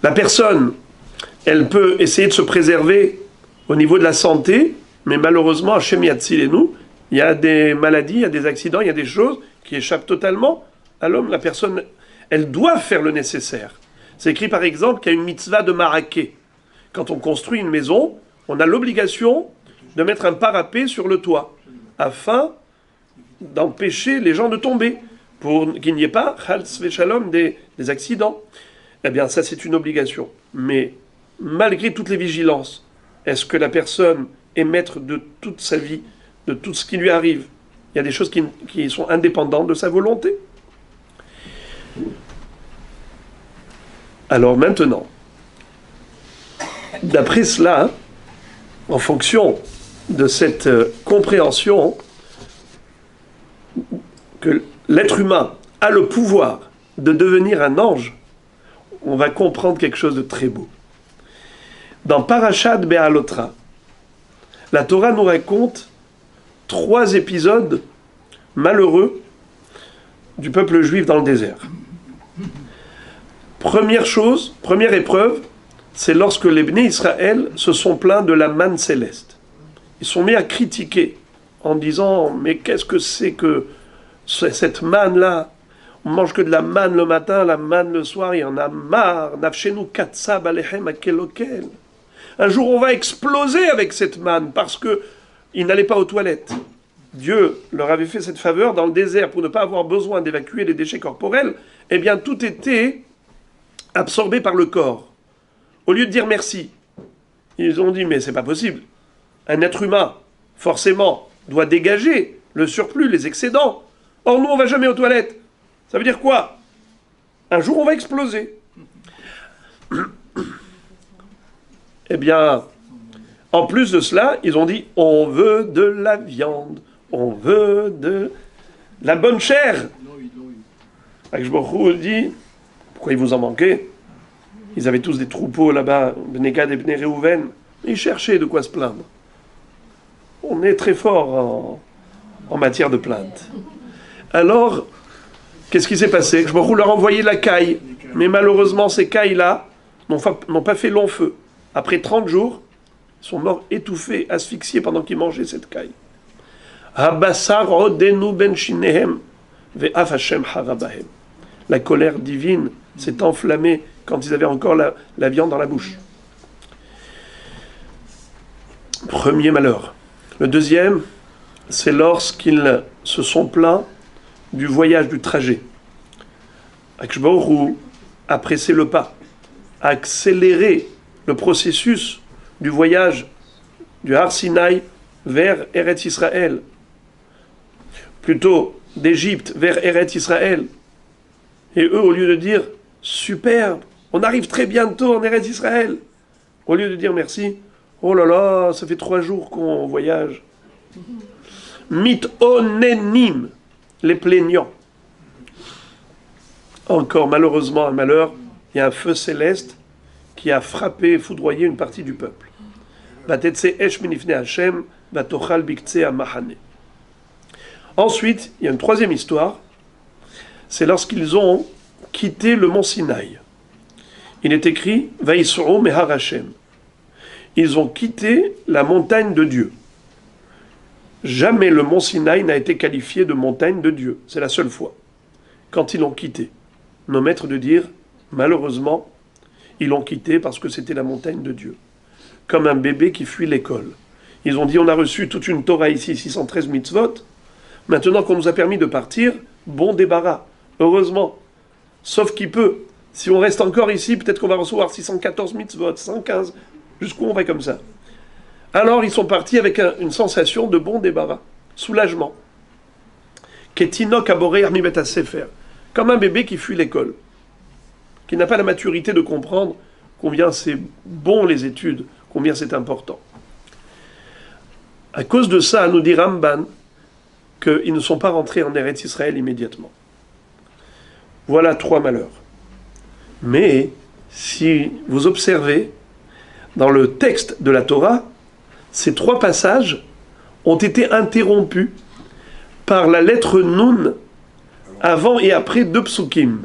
la personne, elle peut essayer de se préserver au niveau de la santé, mais malheureusement, Hachem Yatzilenu, il y a des maladies, il y a des accidents, il y a des choses qui échappent totalement à l'homme. La personne, elle doit faire le nécessaire. C'est écrit par exemple qu'il y a une mitzvah de maraqué. Quand on construit une maison, on a l'obligation de mettre un parapet sur le toit, afin d'empêcher les gens de tomber, pour qu'il n'y ait pas, chas v'shalom, des accidents. Eh bien, ça, c'est une obligation. Mais, malgré toutes les vigilances, est-ce que la personne est maître de toute sa vie, de tout ce qui lui arrive? Il y a des choses qui sont indépendantes de sa volonté. Alors maintenant, d'après cela, en fonction de cette compréhension que l'être humain a le pouvoir de devenir un ange, on va comprendre quelque chose de très beau. Dans Parashat Be'alotra, la Torah nous raconte 3 épisodes malheureux du peuple juif dans le désert. Première chose, première épreuve, c'est lorsque les Bnei Israël se sont plaints de la manne céleste. Ils sont mis à critiquer en disant « Mais qu'est-ce que c'est que cette manne-là ? On mange que de la manne le matin, la manne le soir, il y en a marre. Nafshenu katsab alechem akelokel. Un jour, on va exploser avec cette manne parce qu'ils n'allaient pas aux toilettes. Dieu leur avait fait cette faveur dans le désert pour ne pas avoir besoin d'évacuer les déchets corporels. Eh bien, tout était absorbé par le corps. Au lieu de dire merci, ils ont dit, mais c'est pas possible. Un être humain, forcément, doit dégager le surplus, les excédents. Or, nous, on va jamais aux toilettes. Ça veut dire quoi? Un jour, on va exploser. Eh bien, en plus de cela, ils ont dit, on veut de la viande, on veut de la bonne chair. Akshborou dit, pourquoi il vous en manquait? Ils avaient tous des troupeaux là-bas, Bnei Gad et Bnei Reuven. Ils cherchaient de quoi se plaindre. On est très fort en matière de plainte. Alors, qu'est-ce qui s'est passé? Akshborou leur a envoyé la caille. Mais malheureusement, ces cailles-là n'ont pas fait long feu. Après 30 jours, ils sont morts étouffés, asphyxiés pendant qu'ils mangeaient cette caille. La colère divine s'est enflammée quand ils avaient encore la viande dans la bouche. Premier malheur. Le deuxième, c'est lorsqu'ils se sont plaints du voyage, du trajet. Akshborou a pressé le pas, a accéléré le processus du voyage du Har Sinaï vers Eretz Israël, plutôt d'Égypte vers Eretz Israël. Et eux, au lieu de dire « Superbe, on arrive très bientôt en Eretz Israël », au lieu de dire « Merci », « Oh là là, ça fait 3 jours qu'on voyage ». Mitonenim, les plaignants. Encore malheureusement un malheur, il y a un feu céleste qui a frappé et foudroyé une partie du peuple. Ensuite, il y a une troisième histoire, c'est lorsqu'ils ont quitté le mont Sinaï. Il est écrit « Vaïs'u mehar Hashem ». Ils ont quitté la montagne de Dieu. Jamais le mont Sinaï n'a été qualifié de montagne de Dieu. C'est la seule fois. Quand ils l'ont quitté, nos maîtres de dire, malheureusement, ils l'ont quitté parce que c'était la montagne de Dieu. Comme un bébé qui fuit l'école. Ils ont dit, on a reçu toute une Torah ici, 613 mitzvot. Maintenant qu'on nous a permis de partir, bon débarras. Heureusement. Sauf qu'il peut. Si on reste encore ici, peut-être qu'on va recevoir 614 mitzvot, 115. Jusqu'où on va comme ça? Alors ils sont partis avec une sensation de bon débarras, soulagement. Ketinok aboré armi bet sefer, comme un bébé qui fuit l'école, qui n'a pas la maturité de comprendre combien c'est bon les études, combien c'est important. À cause de ça, nous dit Ramban qu'ils ne sont pas rentrés en Eretz Israël immédiatement. Voilà 3 malheurs. Mais si vous observez, dans le texte de la Torah, ces 3 passages ont été interrompus par la lettre Nun avant et après 2 psukim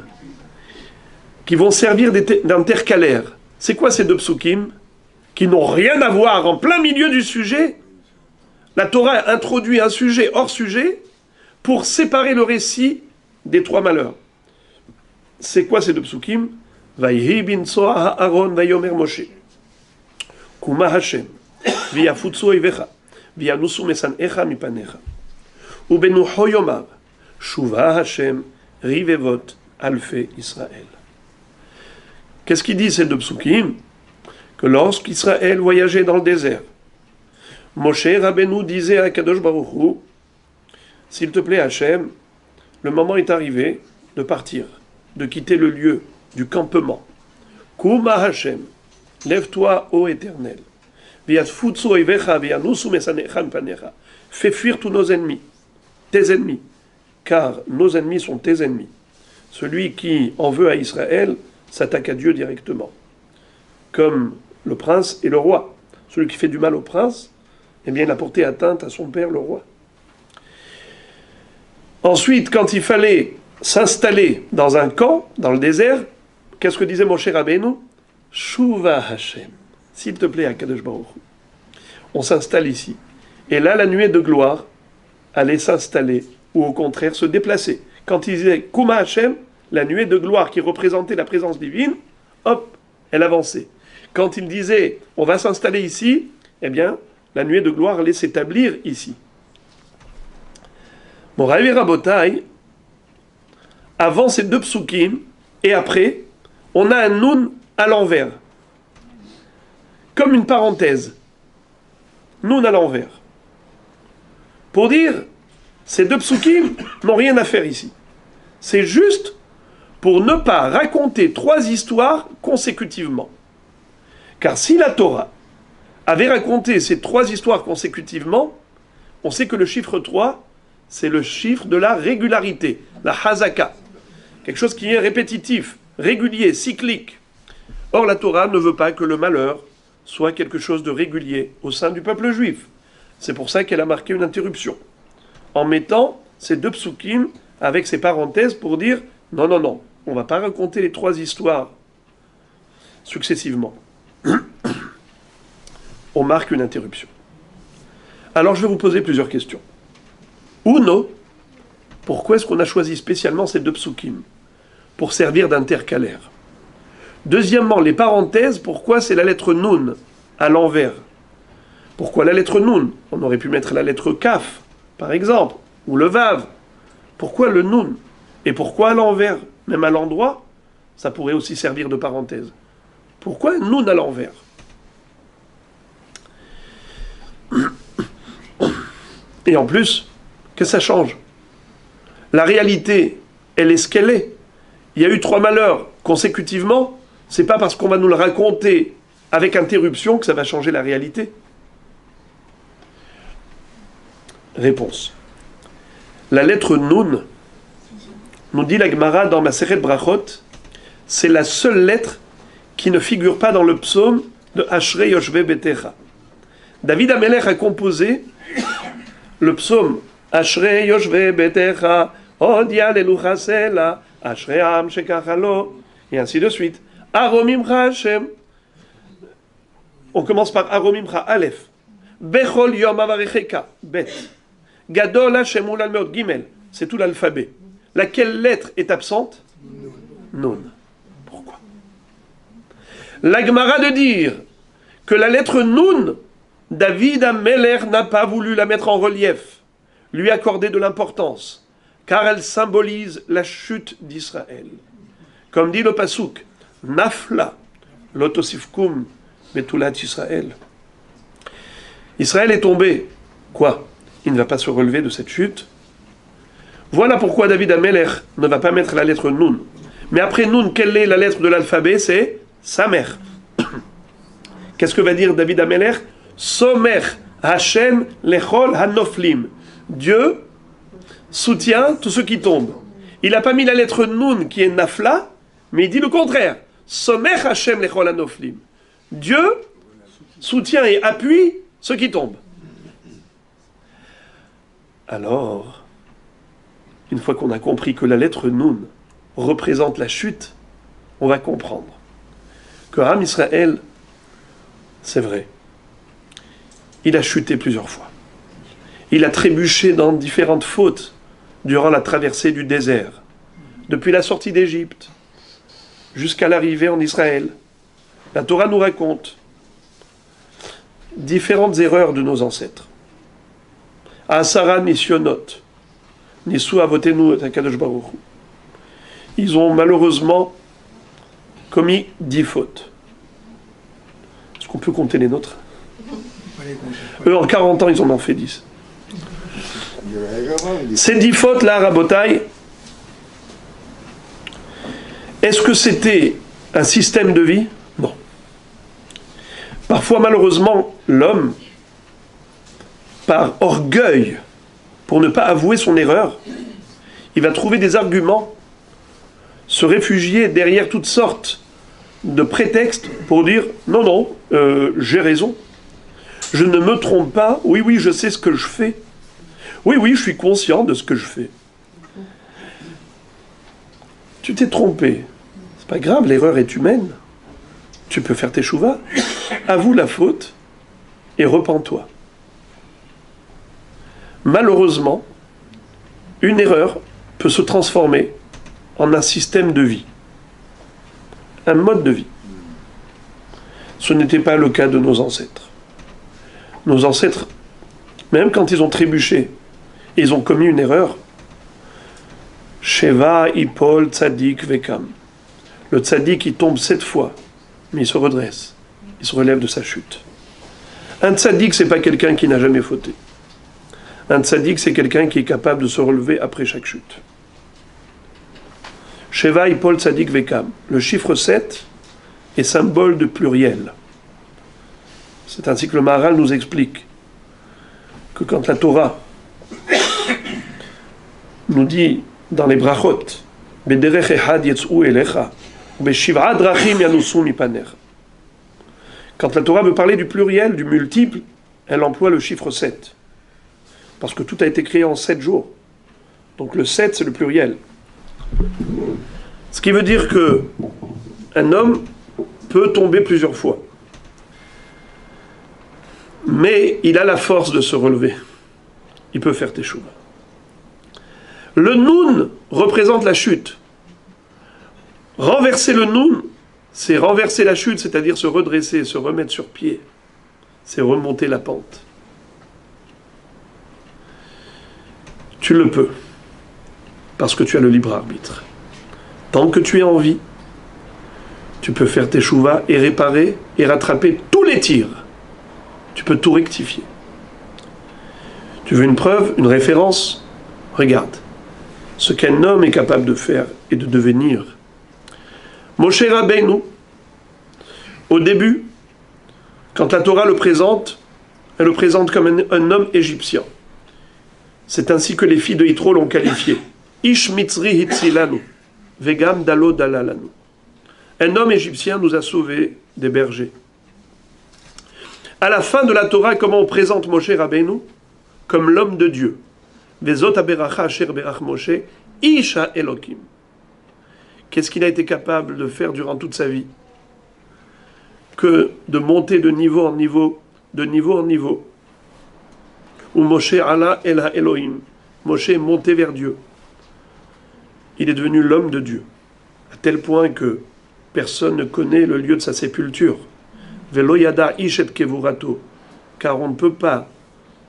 qui vont servir d'intercalaires. C'est quoi ces 2 psukim qui n'ont rien à voir en plein milieu du sujet? La Torah a introduit un sujet hors sujet pour séparer le récit des 3 malheurs. C'est quoi ces 2 psukim? Vayhi bin Soa Aaron vayomer Moshe. Kuma Hashem, v'yafutzu oivecha, v'yanusu mesanecha mipanecha. Ubenucho yomav, shuva Hashem, rivevot, alfe Israël. Qu'est-ce qu'il dit ces 2 psukim? Que lorsqu'Israël voyageait dans le désert, Moshe Rabbeinu disait à Kadosh Baruch Hu, s'il te plaît Hashem, le moment est arrivé de partir, de quitter le lieu du campement. Kuma Hashem, lève-toi, ô Éternel. Fais fuir tous nos ennemis, tes ennemis, car nos ennemis sont tes ennemis. Celui qui en veut à Israël s'attaque à Dieu directement, comme le prince et le roi. Celui qui fait du mal au prince, eh bien, il a porté atteinte à son père, le roi. Ensuite, quand il fallait s'installer dans un camp, dans le désert, qu'est-ce que disait Moshe Rabbeinu? Shuva Hashem. S'il te plaît, Akadosh Baruch Hu. On s'installe ici. Et là, la nuée de gloire allait s'installer, ou au contraire se déplacer. Quand il disait Kuma Hashem, la nuée de gloire qui représentait la présence divine, hop, elle avançait. Quand il disait on va s'installer ici, eh bien, la nuée de gloire allait s'établir ici. Moraï Rabotai, avant ces deux psukim, et après, on a un nun à l'envers. Comme une parenthèse. Nun à l'envers. Pour dire, ces deux psukim n'ont rien à faire ici. C'est juste pour ne pas raconter trois histoires consécutivement. Car si la Torah avait raconté ces trois histoires consécutivement, on sait que le chiffre 3, c'est le chiffre de la régularité, la hazaka. Quelque chose qui est répétitif, régulier, cyclique. Or, la Torah ne veut pas que le malheur soit quelque chose de régulier au sein du peuple juif. C'est pour ça qu'elle a marqué une interruption, en mettant ces deux psukim avec ces parenthèses pour dire non, non, non, on ne va pas raconter les trois histoires successivement. On marque une interruption. Alors je vais vous poser plusieurs questions. Uno, pourquoi est-ce qu'on a choisi spécialement ces deux psukim? Pour servir d'intercalaire. Deuxièmement, les parenthèses, pourquoi c'est la lettre Nun à l'envers? Pourquoi la lettre Nun? On aurait pu mettre la lettre Kaf, par exemple, ou le Vav. Pourquoi le Nun? Et pourquoi à l'envers? Même à l'endroit, ça pourrait aussi servir de parenthèse. Pourquoi Nun à l'envers? Et en plus, que ça change? La réalité, elle est ce qu'elle est. Il y a eu trois malheurs consécutivement, c'est pas parce qu'on va nous le raconter avec interruption que ça va changer la réalité. Réponse. La lettre Nun, nous dit la Gemara dans Maseret Brachot, c'est la seule lettre qui ne figure pas dans le psaume de Ashrei Yoshve Betecha. David Amelech a composé le psaume Ashrei Yoshve Betecha, Odia Lelucha Sela, Ashrei Am Shekachalo, et ainsi de suite. Aromimcha Hashem. On commence par Aromimcha Aleph. Bechol Yom Avarecheka, Bet. Gadol Hashem Ulal Meot Gimel. C'est tout l'alphabet. Laquelle lettre est absente? Nun. Pourquoi? La Gemara de dire que la lettre Nun, David Amelech n'a pas voulu la mettre en relief, lui accorder de l'importance, car elle symbolise la chute d'Israël. Comme dit le Pasuk, Nafla, Lotosifkum, Betulat Israël. Israël est tombé. Quoi? Il ne va pas se relever de cette chute. Voilà pourquoi David Amelech ne va pas mettre la lettre Nun. Mais après Nun, quelle est la lettre de l'alphabet? C'est Samer. Qu'est-ce que va dire David Amelech? Somer Hashem lechol hanoflim. Dieu soutient tous ceux qui tombent. Il n'a pas mis la lettre Nun qui est Nafla, mais il dit le contraire. Somer Hashem lechol hanoflim. Dieu soutient et appuie ceux qui tombent. Alors, une fois qu'on a compris que la lettre Nun représente la chute, on va comprendre que Am Israël, c'est vrai, il a chuté plusieurs fois. Il a trébuché dans différentes fautes durant la traversée du désert, depuis la sortie d'Égypte jusqu'à l'arrivée en Israël. La Torah nous raconte différentes erreurs de nos ancêtres. Asara Nisyonot, Nisu Avotenu Akadosh Baruch Hu. Ils ont malheureusement commis 10 fautes. Est-ce qu'on peut compter les nôtres? Eux, en 40 ans, ils en ont fait 10. Ces 10 fautes-là, Rabotai, est-ce que c'était un système de vie? Non. Parfois, malheureusement, l'homme, par orgueil, pour ne pas avouer son erreur, il va trouver des arguments, se réfugier derrière toutes sortes de prétextes pour dire « Non, non, j'ai raison. Je ne me trompe pas. Oui, oui, je sais ce que je fais. Oui, oui, je suis conscient de ce que je fais. » Tu t'es trompé. C'est pas grave, l'erreur est humaine. Tu peux faire tes chouvas. Avoue la faute et repens-toi. Malheureusement, une erreur peut se transformer en un système de vie, un mode de vie. Ce n'était pas le cas de nos ancêtres. Nos ancêtres, même quand ils ont trébuché, ils ont commis une erreur. Sheva, Ipol, Tzadik, Vekam. Le Tzadik, il tombe 7 fois, mais il se redresse. Il se relève de sa chute. Un Tzadik, c'est pas quelqu'un qui n'a jamais fauté. Un Tzadik, c'est quelqu'un qui est capable de se relever après chaque chute. Sheva, Ipol, Tzadik, Vekam. Le chiffre 7 est symbole de pluriel. C'est ainsi que le Maharal nous explique que quand la Torah nous dit dans les brachot, Bederech echad yetz'u elecha, beshiv'a drachim yanusu mipaner. Quand la Torah veut parler du pluriel, du multiple, elle emploie le chiffre 7. Parce que tout a été créé en 7 jours. Donc le 7, c'est le pluriel. Ce qui veut dire que un homme peut tomber plusieurs fois. Mais il a la force de se relever. Il peut faire teshuva. Le noun représente la chute. Renverser le noun, c'est renverser la chute, c'est-à-dire se redresser, se remettre sur pied. C'est remonter la pente. Tu le peux. Parce que tu as le libre arbitre. Tant que tu es en vie, tu peux faire tes chouvas et réparer et rattraper tous les tirs. Tu peux tout rectifier. Tu veux une preuve, une référence? Regarde. Ce qu'un homme est capable de faire et de devenir. Moshe Rabbeinu, au début, quand la Torah le présente, elle le présente comme un homme égyptien. C'est ainsi que les filles de Yitro l'ont qualifié. Ish mitzri hitzilanu, vegam dalo dalalanu. Un homme égyptien nous a sauvés des bergers. À la fin de la Torah, comment on présente Moshe Rabbeinu? Comme l'homme de Dieu. Vezot aberacha asher berach Moshe, isha Elokim. Qu'est-ce qu'il a été capable de faire durant toute sa vie? Que de monter de niveau en niveau, de niveau en niveau. Ou Moshe ala el ha-Elohim. Moshe est monté vers Dieu. Il est devenu l'homme de Dieu. À tel point que personne ne connaît le lieu de sa sépulture. Velo yada ish et kevurato. Car on ne peut pas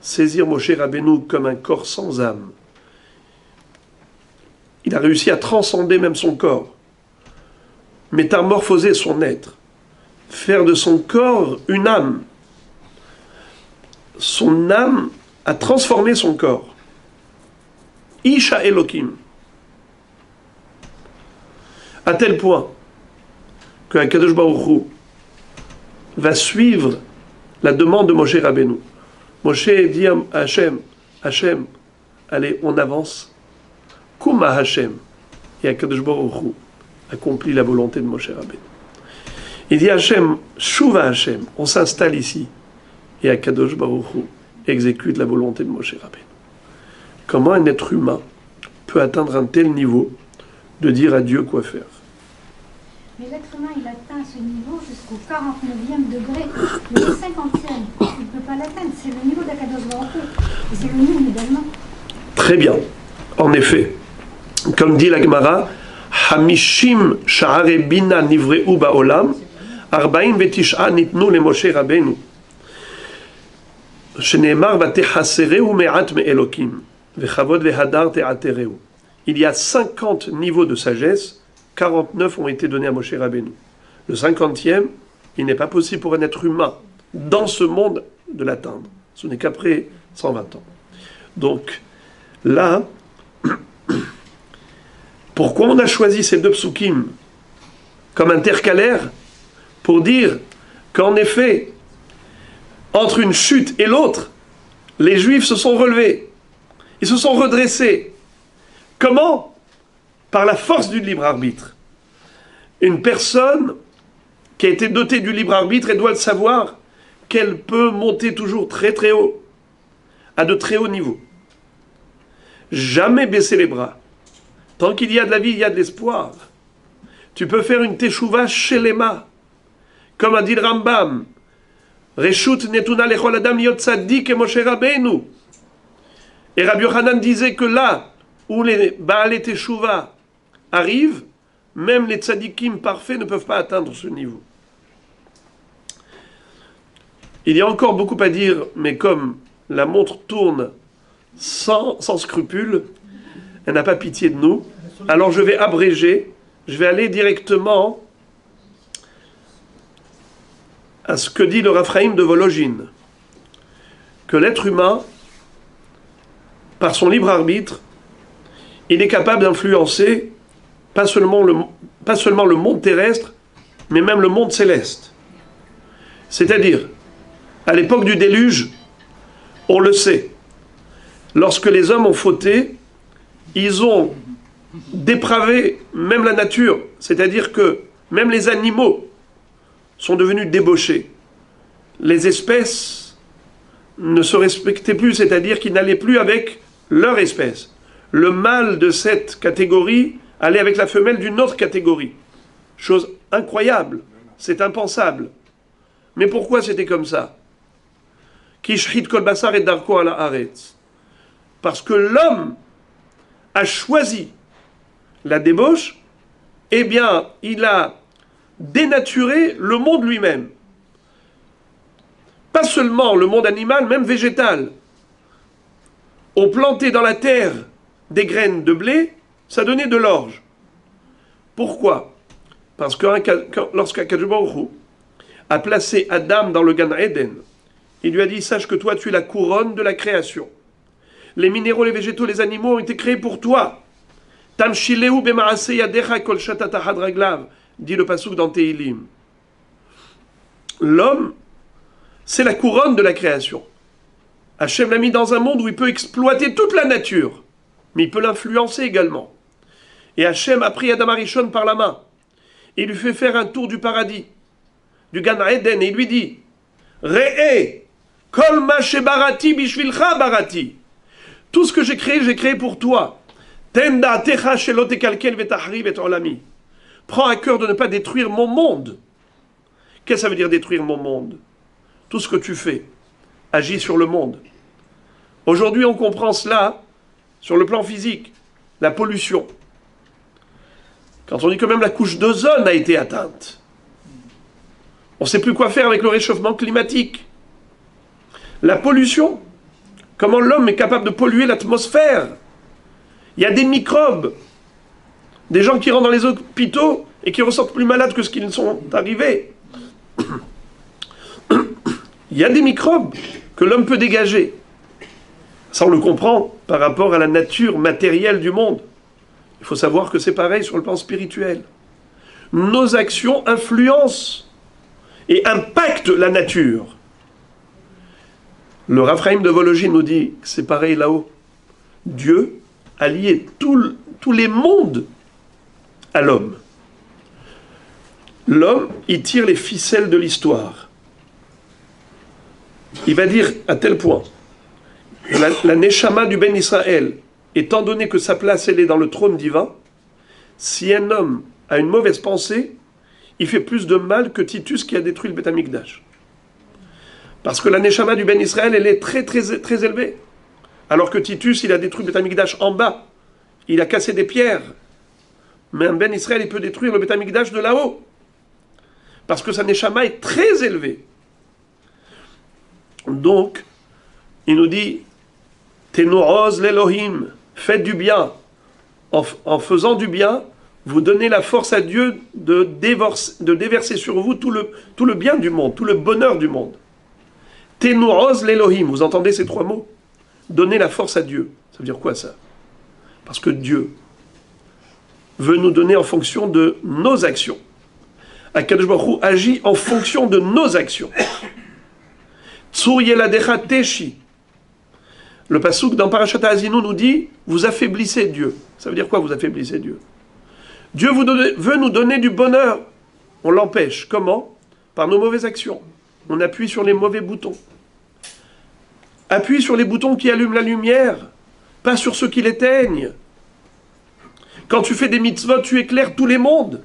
saisir Moshe Rabbeinu comme un corps sans âme. Il a réussi à transcender même son corps, métamorphoser son être, faire de son corps une âme. Son âme a transformé son corps. Isha Elokim. À tel point que Akadosh Baruch Hu va suivre la demande de Moshe Rabbeinu. Moshe dit à Hachem, Hachem, allez, on avance. Kuma Hachem. Et Akadosh Baruch Hu accomplit la volonté de Moshe Rabbeinu. Il dit Hachem, Shuva Hachem, on s'installe ici. Et Akadosh Baruch Hu exécute la volonté de Moshe Rabbeinu. Comment un être humain peut atteindre un tel niveau de dire à Dieu quoi faire? Mais l'être humain, il atteint ce niveau jusqu'au 49e degré. Le 50e, il ne peut pas l'atteindre. C'est le niveau d'Akadosh Baruch Hu. Et c'est le niveau également. Très bien. En effet, comme dit la Gemara, Hamishim sha'are bina nivreu ba'olam, arba'im vetisha nitnu le Moshe Rabbeinu. Sheneemar vatechassereu me'at me'elokim, vechavod vehadar te'atereu. Il y a 50 niveaux de sagesse, 49 ont été donnés à Moshe Rabbeinu. Le 50e, il n'est pas possible pour un être humain, dans ce monde, de l'atteindre. Ce n'est qu'après 120 ans. Donc, là, pourquoi on a choisi ces deux psukim comme intercalaires? Pour dire qu'en effet, entre une chute et l'autre, les Juifs se sont relevés. Ils se sont redressés. Comment? Par la force du libre arbitre. Une personne qui a été dotée du libre arbitre, elle doit le savoir qu'elle peut monter toujours très très haut, à de très hauts niveaux. Jamais baisser les bras. Tant qu'il y a de la vie, il y a de l'espoir. Tu peux faire une teshuva shelema. Comme a dit le Rambam. Reshut netuna lechol adam liot tzaddik et Moshe Rabbeinu. Et Rabbi Yochanan disait que là où les Baalei Teshuva arrivent, même les tzadikim parfaits ne peuvent pas atteindre ce niveau. Il y a encore beaucoup à dire, mais comme la montre tourne sans scrupule, elle n'a pas pitié de nous. Alors je vais abréger, je vais aller directement à ce que dit le Raphaïm de Vologine, que l'être humain, par son libre arbitre, il est capable d'influencer pas seulement le monde terrestre, mais même le monde céleste. C'est-à-dire, à l'époque du déluge, on le sait, lorsque les hommes ont fauté, ils ont dépravé même la nature, c'est-à-dire que même les animaux sont devenus débauchés. Les espèces ne se respectaient plus, c'est-à-dire qu'ils n'allaient plus avec leur espèce. Le mâle de cette catégorie allait avec la femelle d'une autre catégorie. Chose incroyable, c'est impensable. Mais pourquoi c'était comme ça? Kishhit kol basar et darko ala haaretz. Parce que l'homme a choisi la débauche, eh bien, il a dénaturé le monde lui-même. Pas seulement le monde animal, même végétal. On plantait dans la terre des graines de blé, ça donnait de l'orge. Pourquoi? Parce que lorsqu'Akadosh Baruch Hu a placé Adam dans le Gan Eden, il lui a dit, sache que toi tu es la couronne de la création. Les minéraux, les végétaux, les animaux ont été créés pour toi. Tamshileu b'ma'aseh yadecha kol shatat ahad raglav, dit le pasuk dans Tehilim. L'homme, c'est la couronne de la création. Hachem l'a mis dans un monde où il peut exploiter toute la nature, mais il peut l'influencer également. Et Hachem a pris Adam Arishon par la main. Il lui fait faire un tour du paradis, du Gan Eden, et il lui dit, Re'e, kol ma shebarati bishvilcha barati. Tout ce que j'ai créé pour toi. Tenda techa shelo tekalkel vetahriv et olami. Prends à cœur de ne pas détruire mon monde. Qu'est-ce que ça veut dire détruire mon monde? Tout ce que tu fais agit sur le monde. Aujourd'hui, on comprend cela sur le plan physique. La pollution. Quand on dit que même la couche d'ozone a été atteinte. On ne sait plus quoi faire avec le réchauffement climatique. La pollution. Comment l'homme est capable de polluer l'atmosphère. Il y a des microbes. Des gens qui rentrent dans les hôpitaux et qui ressortent plus malades que ce qu'ils sont arrivés. Il y a des microbes que l'homme peut dégager. Ça, on le comprend par rapport à la nature matérielle du monde. Il faut savoir que c'est pareil sur le plan spirituel. Nos actions influencent et impactent la nature. Le Raphaïm de Vologine nous dit que c'est pareil là-haut. Dieu a lié tous les mondes à l'homme. L'homme, il tire les ficelles de l'histoire. Il va dire à tel point, la Neshama du Ben Israël, étant donné que sa place elle est dans le trône divin, si un homme a une mauvaise pensée, il fait plus de mal que Titus qui a détruit le Beth Amikdash. Parce que la Neshama du Ben Israël, elle est très très très élevée. Alors que Titus, il a détruit le Beth Amikdash en bas. Il a cassé des pierres. Mais un Ben Israël, il peut détruire le Beth Amikdash de là-haut. Parce que sa Neshama est très élevée. Donc, il nous dit, Teno'oz l'Elohim, faites du bien. En faisant du bien, vous donnez la force à Dieu de déverser sur vous tout le bien du monde, tout le bonheur du monde. Teno'oz l'Elohim, vous entendez ces trois mots? Donner la force à Dieu. Ça veut dire quoi ça? Parce que Dieu veut nous donner en fonction de nos actions. Akadosh Baruch Hu agit en fonction de nos actions. Tsur yeladecha teshi. Le pasuk dans Parashat Haazinu nous dit, vous affaiblissez Dieu. Ça veut dire quoi, vous affaiblissez Dieu? Dieu veut nous donner du bonheur. On l'empêche. Comment? Par nos mauvaises actions. On appuie sur les mauvais boutons. Appuie sur les boutons qui allument la lumière, pas sur ceux qui l'éteignent. Quand tu fais des mitzvot, tu éclaires tous les mondes.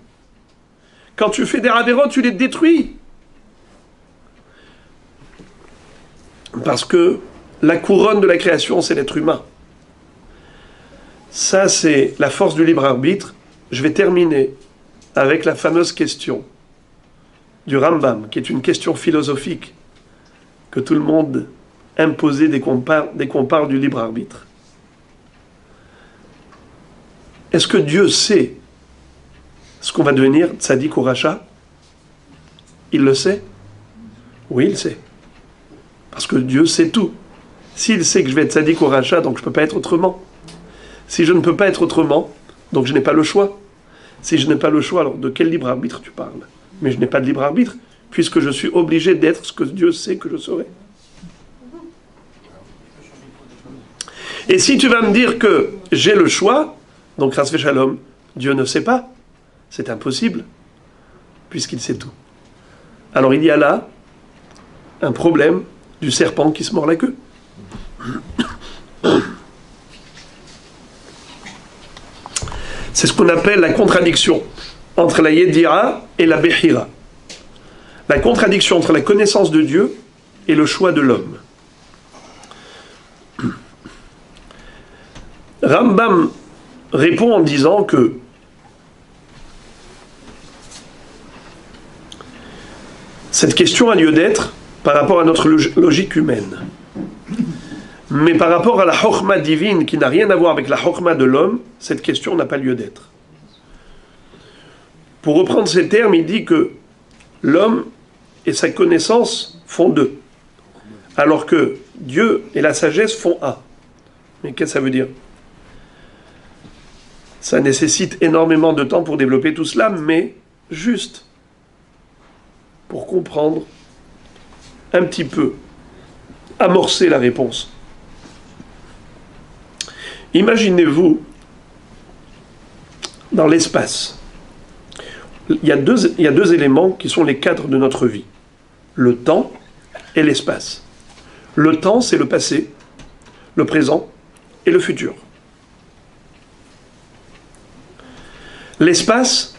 Quand tu fais des avérotes, tu les détruis. Parce que la couronne de la création, c'est l'être humain. Ça, c'est la force du libre arbitre. Je vais terminer avec la fameuse question du Rambam, qui est une question philosophique que tout le monde aime poser dès qu'on parle du libre arbitre. Est-ce que Dieu sait ce qu'on va devenir tzaddik ou racha? Il le sait? Oui, il sait. Parce que Dieu sait tout. S'il sait que je vais être tzaddik ou racha, donc je ne peux pas être autrement. Si je ne peux pas être autrement, donc je n'ai pas le choix. Si je n'ai pas le choix, alors de quel libre arbitre tu parles? Mais je n'ai pas de libre arbitre, puisque je suis obligé d'être ce que Dieu sait que je serai. Et si tu vas me dire que j'ai le choix, donc Chas v'Shalom, Dieu ne sait pas, c'est impossible, puisqu'il sait tout. Alors il y a là un problème du serpent qui se mord la queue. C'est ce qu'on appelle la contradiction entre la Yedira et la Bechira. La contradiction entre la connaissance de Dieu et le choix de l'homme. Rambam répond en disant que cette question a lieu d'être par rapport à notre logique humaine. Mais par rapport à la chokhma divine qui n'a rien à voir avec la chokhma de l'homme, cette question n'a pas lieu d'être. Pour reprendre ces termes, il dit que l'homme et sa connaissance font deux, alors que Dieu et la sagesse font un. Mais qu'est-ce que ça veut dire? Ça nécessite énormément de temps pour développer tout cela, mais juste pour comprendre un petit peu, amorcer la réponse. Imaginez-vous dans l'espace. Il y a deux éléments qui sont les cadres de notre vie. Le temps et l'espace. Le temps, c'est le passé, le présent et le futur. L'espace,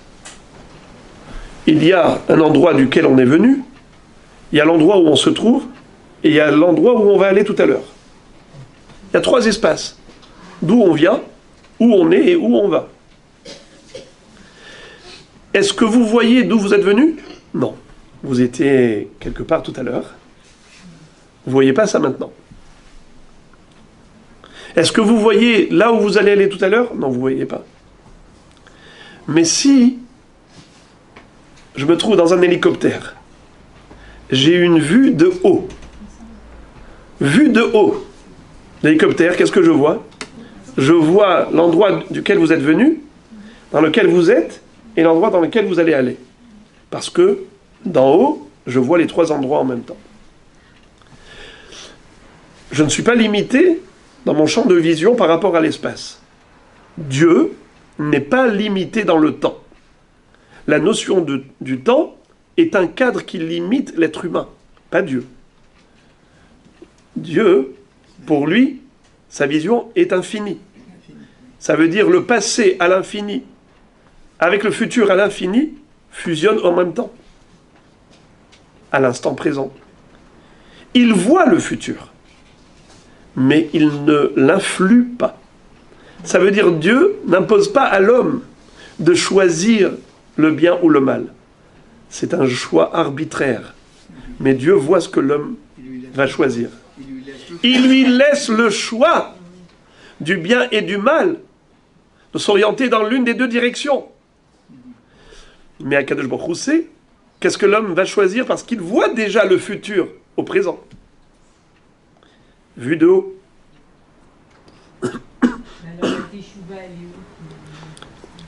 il y a un endroit duquel on est venu, il y a l'endroit où on se trouve, et il y a l'endroit où on va aller tout à l'heure. Il y a trois espaces. D'où on vient, où on est et où on va. Est-ce que vous voyez d'où vous êtes venu? Non. Vous étiez quelque part tout à l'heure. Vous ne voyez pas ça maintenant. Est-ce que vous voyez là où vous allez aller tout à l'heure? Non, vous ne voyez pas. Mais si je me trouve dans un hélicoptère, j'ai une vue de haut. Vue de haut. L'hélicoptère, qu'est-ce que je vois? Je vois l'endroit duquel vous êtes venu, dans lequel vous êtes, et l'endroit dans lequel vous allez aller. Parce que, d'en haut, je vois les trois endroits en même temps. Je ne suis pas limité dans mon champ de vision par rapport à l'espace. Dieu n'est pas limité dans le temps. La notion du temps est un cadre qui limite l'être humain, pas Dieu. Dieu, pour lui, sa vision est infinie. Ça veut dire le passé à l'infini avec le futur à l'infini fusionnent en même temps, à l'instant présent. Il voit le futur, mais il ne l'influe pas. Ça veut dire Dieu n'impose pas à l'homme de choisir le bien ou le mal. C'est un choix arbitraire. Mais Dieu voit ce que l'homme va choisir. Il lui laisse le choix du bien et du mal, de s'orienter dans l'une des deux directions. Mais Akadosh Baruch Hu sait qu'est-ce que l'homme va choisir parce qu'il voit déjà le futur au présent. Vu de haut.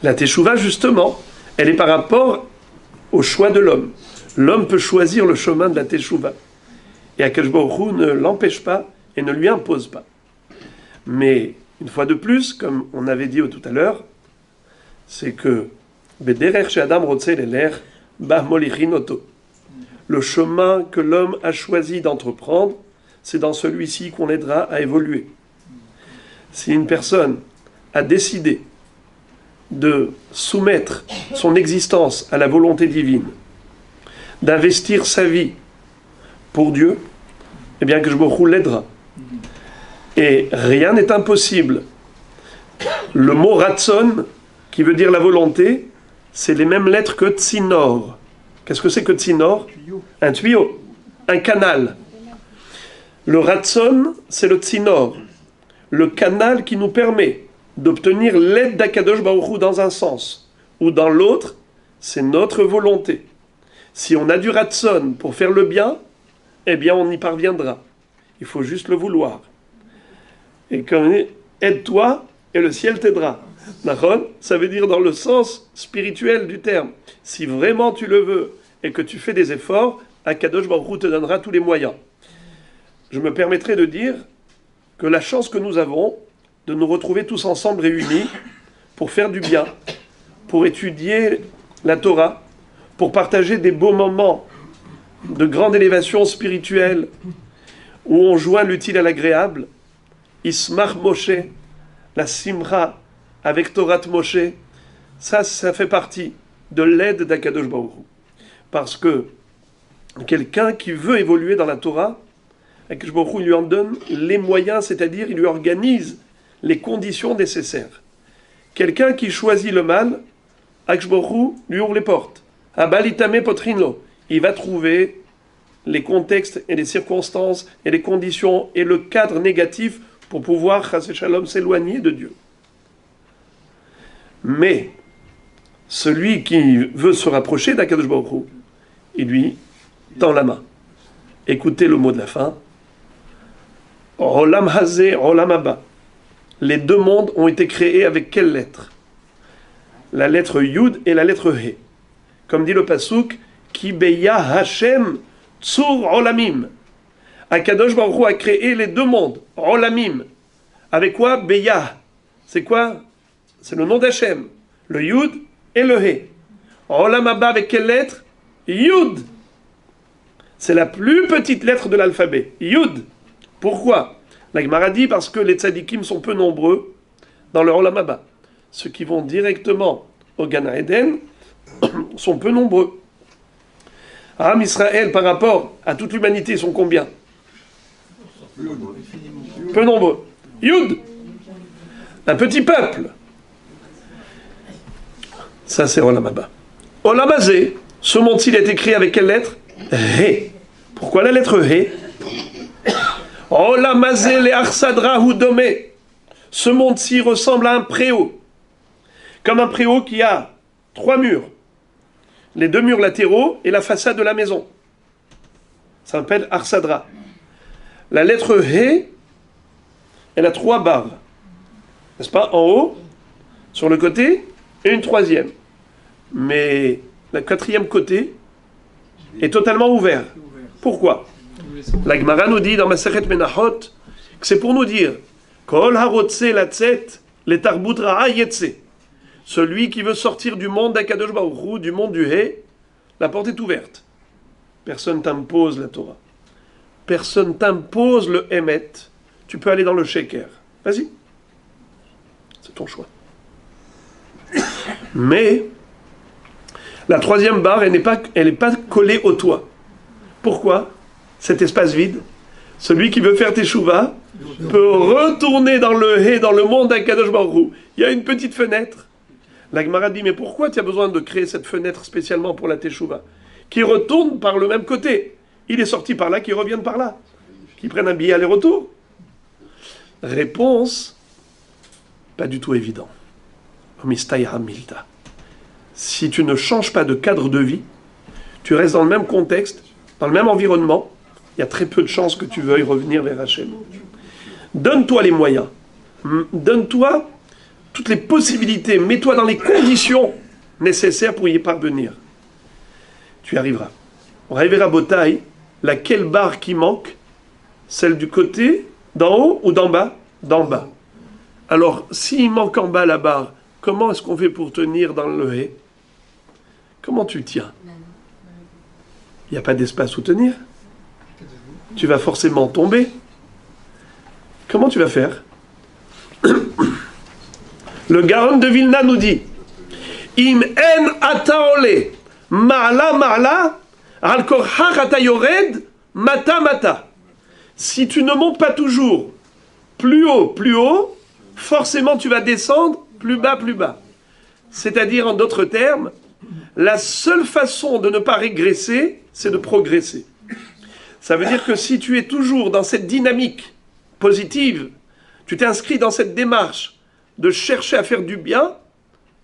La teshuva, justement, elle est par rapport au choix de l'homme. L'homme peut choisir le chemin de la teshuva. Et Akadosh Baruch Hu ne l'empêche pas et ne lui impose pas. Mais, une fois de plus, comme on avait dit tout à l'heure, c'est que le chemin que l'homme a choisi d'entreprendre, c'est dans celui-ci qu'on l'aidera à évoluer. Si une personne a décidé de soumettre son existence à la volonté divine, d'investir sa vie pour Dieu, eh bien que je me l'aidera. Et rien n'est impossible. Le mot ratson, qui veut dire la volonté, c'est les mêmes lettres que tsinor. Qu'est-ce que c'est que tsinor? Un tuyau, un canal. Le ratson, c'est le tsinor, le canal qui nous permet d'obtenir l'aide d'Akadosh Baruch Hu dans un sens, ou dans l'autre, c'est notre volonté. Si on a du ratson pour faire le bien, eh bien on y parviendra. Il faut juste le vouloir. Et quand aide-toi et le ciel t'aidera. Ça veut dire dans le sens spirituel du terme. Si vraiment tu le veux et que tu fais des efforts, Akadosh Baruch Hu te donnera tous les moyens. Je me permettrai de dire que la chance que nous avons de nous retrouver tous ensemble réunis pour faire du bien, pour étudier la Torah, pour partager des beaux moments de grande élévation spirituelle où on joint l'utile à l'agréable, Ismach Moshe, la Simra avec Torah Moshe, ça fait partie de l'aide d'Akadosh Baruch Hu. Parce que quelqu'un qui veut évoluer dans la Torah, Akadosh Baruch Hu lui en donne les moyens, c'est-à-dire il lui organise les conditions nécessaires. Quelqu'un qui choisit le mal, Akadosh Baruch Hu lui ouvre les portes. Abalitame potrino, il va trouver les contextes et les circonstances et les conditions et le cadre négatif pour pouvoir, chas shalom, s'éloigner de Dieu. Mais celui qui veut se rapprocher d'Akadosh Baruch Hu, il lui tend la main. Écoutez le mot de la fin. Olam hazeh, olam haba. Les deux mondes ont été créés avec quelle lettre? La lettre Yud et la lettre He. Comme dit le pasuk, Ki beya Hashem tsur olamim. Akadosh Baruch Hu a créé les deux mondes, olamim. Avec quoi? Beya. C'est quoi? C'est le nom d'Hachem. Le Yud et le He. Olam haba avec quelle lettre? Yud. C'est la plus petite lettre de l'alphabet. Yud. Pourquoi? La Gemara dit parce que les tzadikim sont peu nombreux dans le Olam Haba. Ceux qui vont directement au Gan Eden sont peu nombreux. Am Israël, par rapport à toute l'humanité, sont combien? Peu nombreux. Yud. Un petit peuple. Ça, c'est Olam Haba. Olam Hazeh, ce monde-ci a été créé avec quelle lettre? He. Pourquoi la lettre He? Olam Hazeh le Arsadra hu domé. Ce monde-ci ressemble à un préau. Comme un préau qui a 3 murs. Les 2 murs latéraux et la façade de la maison. Ça s'appelle Arsadra. La lettre He, elle a 3 barres. N'est-ce pas? En haut, sur le côté, et une 3e. Mais le 4e côté est totalement ouvert. Pourquoi? La Gemara nous dit dans Masechet Menachot que c'est pour nous dire Kol harotse latzet le tarbut ra'a yetse. Celui qui veut sortir du monde d'Akadosh Baruch Hu, du monde du He, la porte est ouverte. Personne t'impose la Torah. Personne t'impose le Emet. Tu peux aller dans le Sheker. Vas-y. C'est ton choix. Mais la 3e barre, elle n'est pas collée au toit. Pourquoi? Cet espace vide, celui qui veut faire teshuva peut retourner dans le He, dans le monde d'Akadosh Baruch Hu. Il y a une petite fenêtre. La Gemara dit, mais pourquoi tu as besoin de créer cette fenêtre spécialement pour la teshuva? Qui retourne par le même côté. Il est sorti par là, qui revienne par là. Qui prenne un billet aller-retour. Réponse, pas du tout évident. Si tu ne changes pas de cadre de vie, tu restes dans le même contexte, dans le même environnement, il y a très peu de chances que tu veuilles revenir vers Hachem. Donne-toi les moyens. Donne-toi toutes les possibilités. Mets-toi dans les conditions nécessaires pour y parvenir. Tu y arriveras. On arrivera à Botaï, laquelle barre qui manque? Celle du côté, d'en haut ou d'en bas? D'en bas. Alors, s'il manque en bas la barre, comment est-ce qu'on fait pour tenir dans le He? Comment tu tiens? Il n'y a pas d'espace où tenir. Tu vas forcément tomber. Comment tu vas faire? Le Gaon de Vilna nous dit, Im en ataole, ma'ala ma'ala, al korhach ata yored, mata mata. Si tu ne montes pas toujours plus haut, forcément tu vas descendre plus bas. C'est-à-dire, en d'autres termes, la seule façon de ne pas régresser, c'est de progresser. Ça veut dire que si tu es toujours dans cette dynamique positive, tu t'es inscrit dans cette démarche de chercher à faire du bien,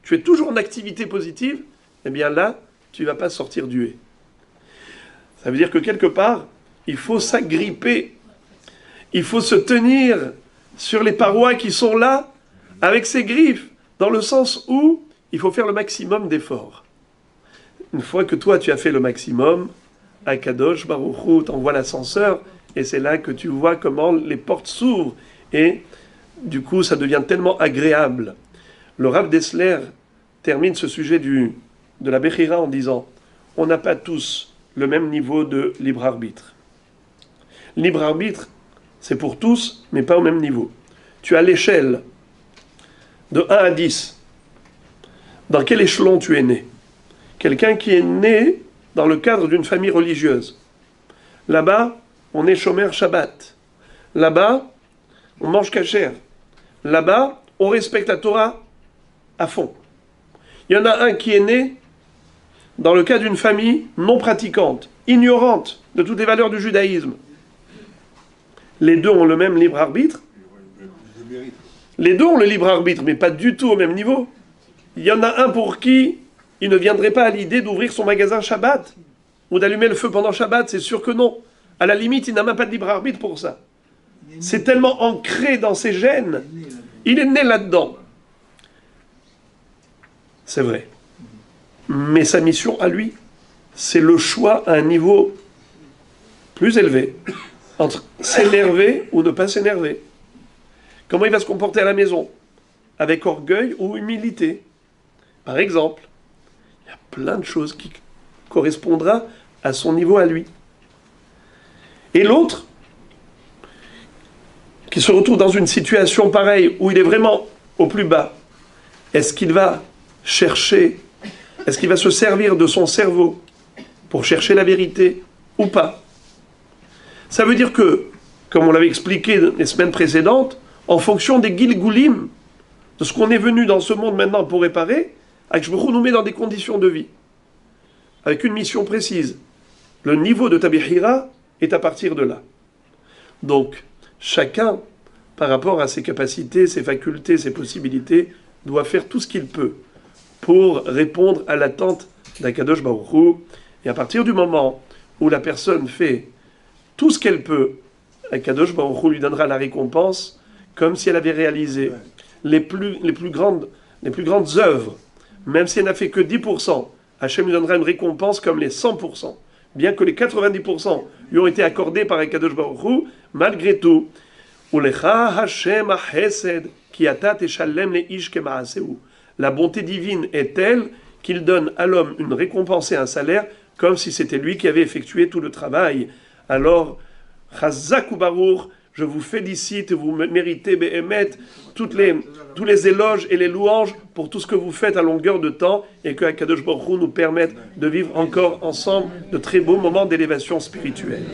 tu es toujours en activité positive, eh bien là, tu ne vas pas sortir du haie. Ça veut dire que quelque part, il faut s'agripper, il faut se tenir sur les parois qui sont là, avec ses griffes, dans le sens où il faut faire le maximum d'efforts. Une fois que toi, tu as fait le maximum, Akadosh Baruch Hu t'envoie l'ascenseur, et c'est là que tu vois comment les portes s'ouvrent, et du coup, ça devient tellement agréable. Le Rav Dessler termine ce sujet de la Bechira en disant « On n'a pas tous le même niveau de libre arbitre. Libre arbitre, c'est pour tous, mais pas au même niveau. Tu as l'échelle de 1 à 10. Dans quel échelon tu es né? Quelqu'un qui est né dans le cadre d'une famille religieuse. Là-bas, on est Shomer Shabbat. Là-bas, on mange kasher. Là-bas, on respecte la Torah à fond. Il y en a un qui est né dans le cas d'une famille non pratiquante, ignorante de toutes les valeurs du judaïsme. Les deux ont le même libre arbitre. Les deux ont le libre arbitre, mais pas du tout au même niveau. Il y en a un pour qui il ne viendrait pas à l'idée d'ouvrir son magasin Shabbat ou d'allumer le feu pendant Shabbat, c'est sûr que non. À la limite, il n'a même pas de libre arbitre pour ça. C'est tellement ancré dans ses gènes. Il est né là-dedans. C'est vrai. Mais sa mission à lui, c'est le choix à un niveau plus élevé entre s'énerver ou ne pas s'énerver. Comment il va se comporter à la maison? Avec orgueil ou humilité? Par exemple, il y a plein de choses qui correspondra à son niveau à lui. Et l'autre, qui se retrouve dans une situation pareille où il est vraiment au plus bas, est-ce qu'il va chercher, est-ce qu'il va se servir de son cerveau pour chercher la vérité ou pas? Ça veut dire que, comme on l'avait expliqué les semaines précédentes, en fonction des Gilgulim, de ce qu'on est venu dans ce monde maintenant pour réparer, Akadosh Baruch Hu nous met dans des conditions de vie, avec une mission précise. Le niveau de ta Bechira est à partir de là. Donc, chacun, par rapport à ses capacités, ses facultés, ses possibilités, doit faire tout ce qu'il peut pour répondre à l'attente d'Akadosh Baruch Hu. Et à partir du moment où la personne fait tout ce qu'elle peut, Akadosh Baruch Hu lui donnera la récompense comme si elle avait réalisé les plus grandes œuvres. Même si elle n'a fait que 10%, Hachem lui donnera une récompense comme les 100%. Bien que les 90% lui ont été accordés par Akadosh Baruch Hu, malgré tout, la bonté divine est telle qu'il donne à l'homme une récompense et un salaire comme si c'était lui qui avait effectué tout le travail. Alors, Chazak ou Baruch, je vous félicite, vous méritez Behemet tous les éloges et les louanges pour tout ce que vous faites à longueur de temps et que Akadosh Baruch Hu nous permette de vivre encore ensemble de très beaux moments d'élévation spirituelle.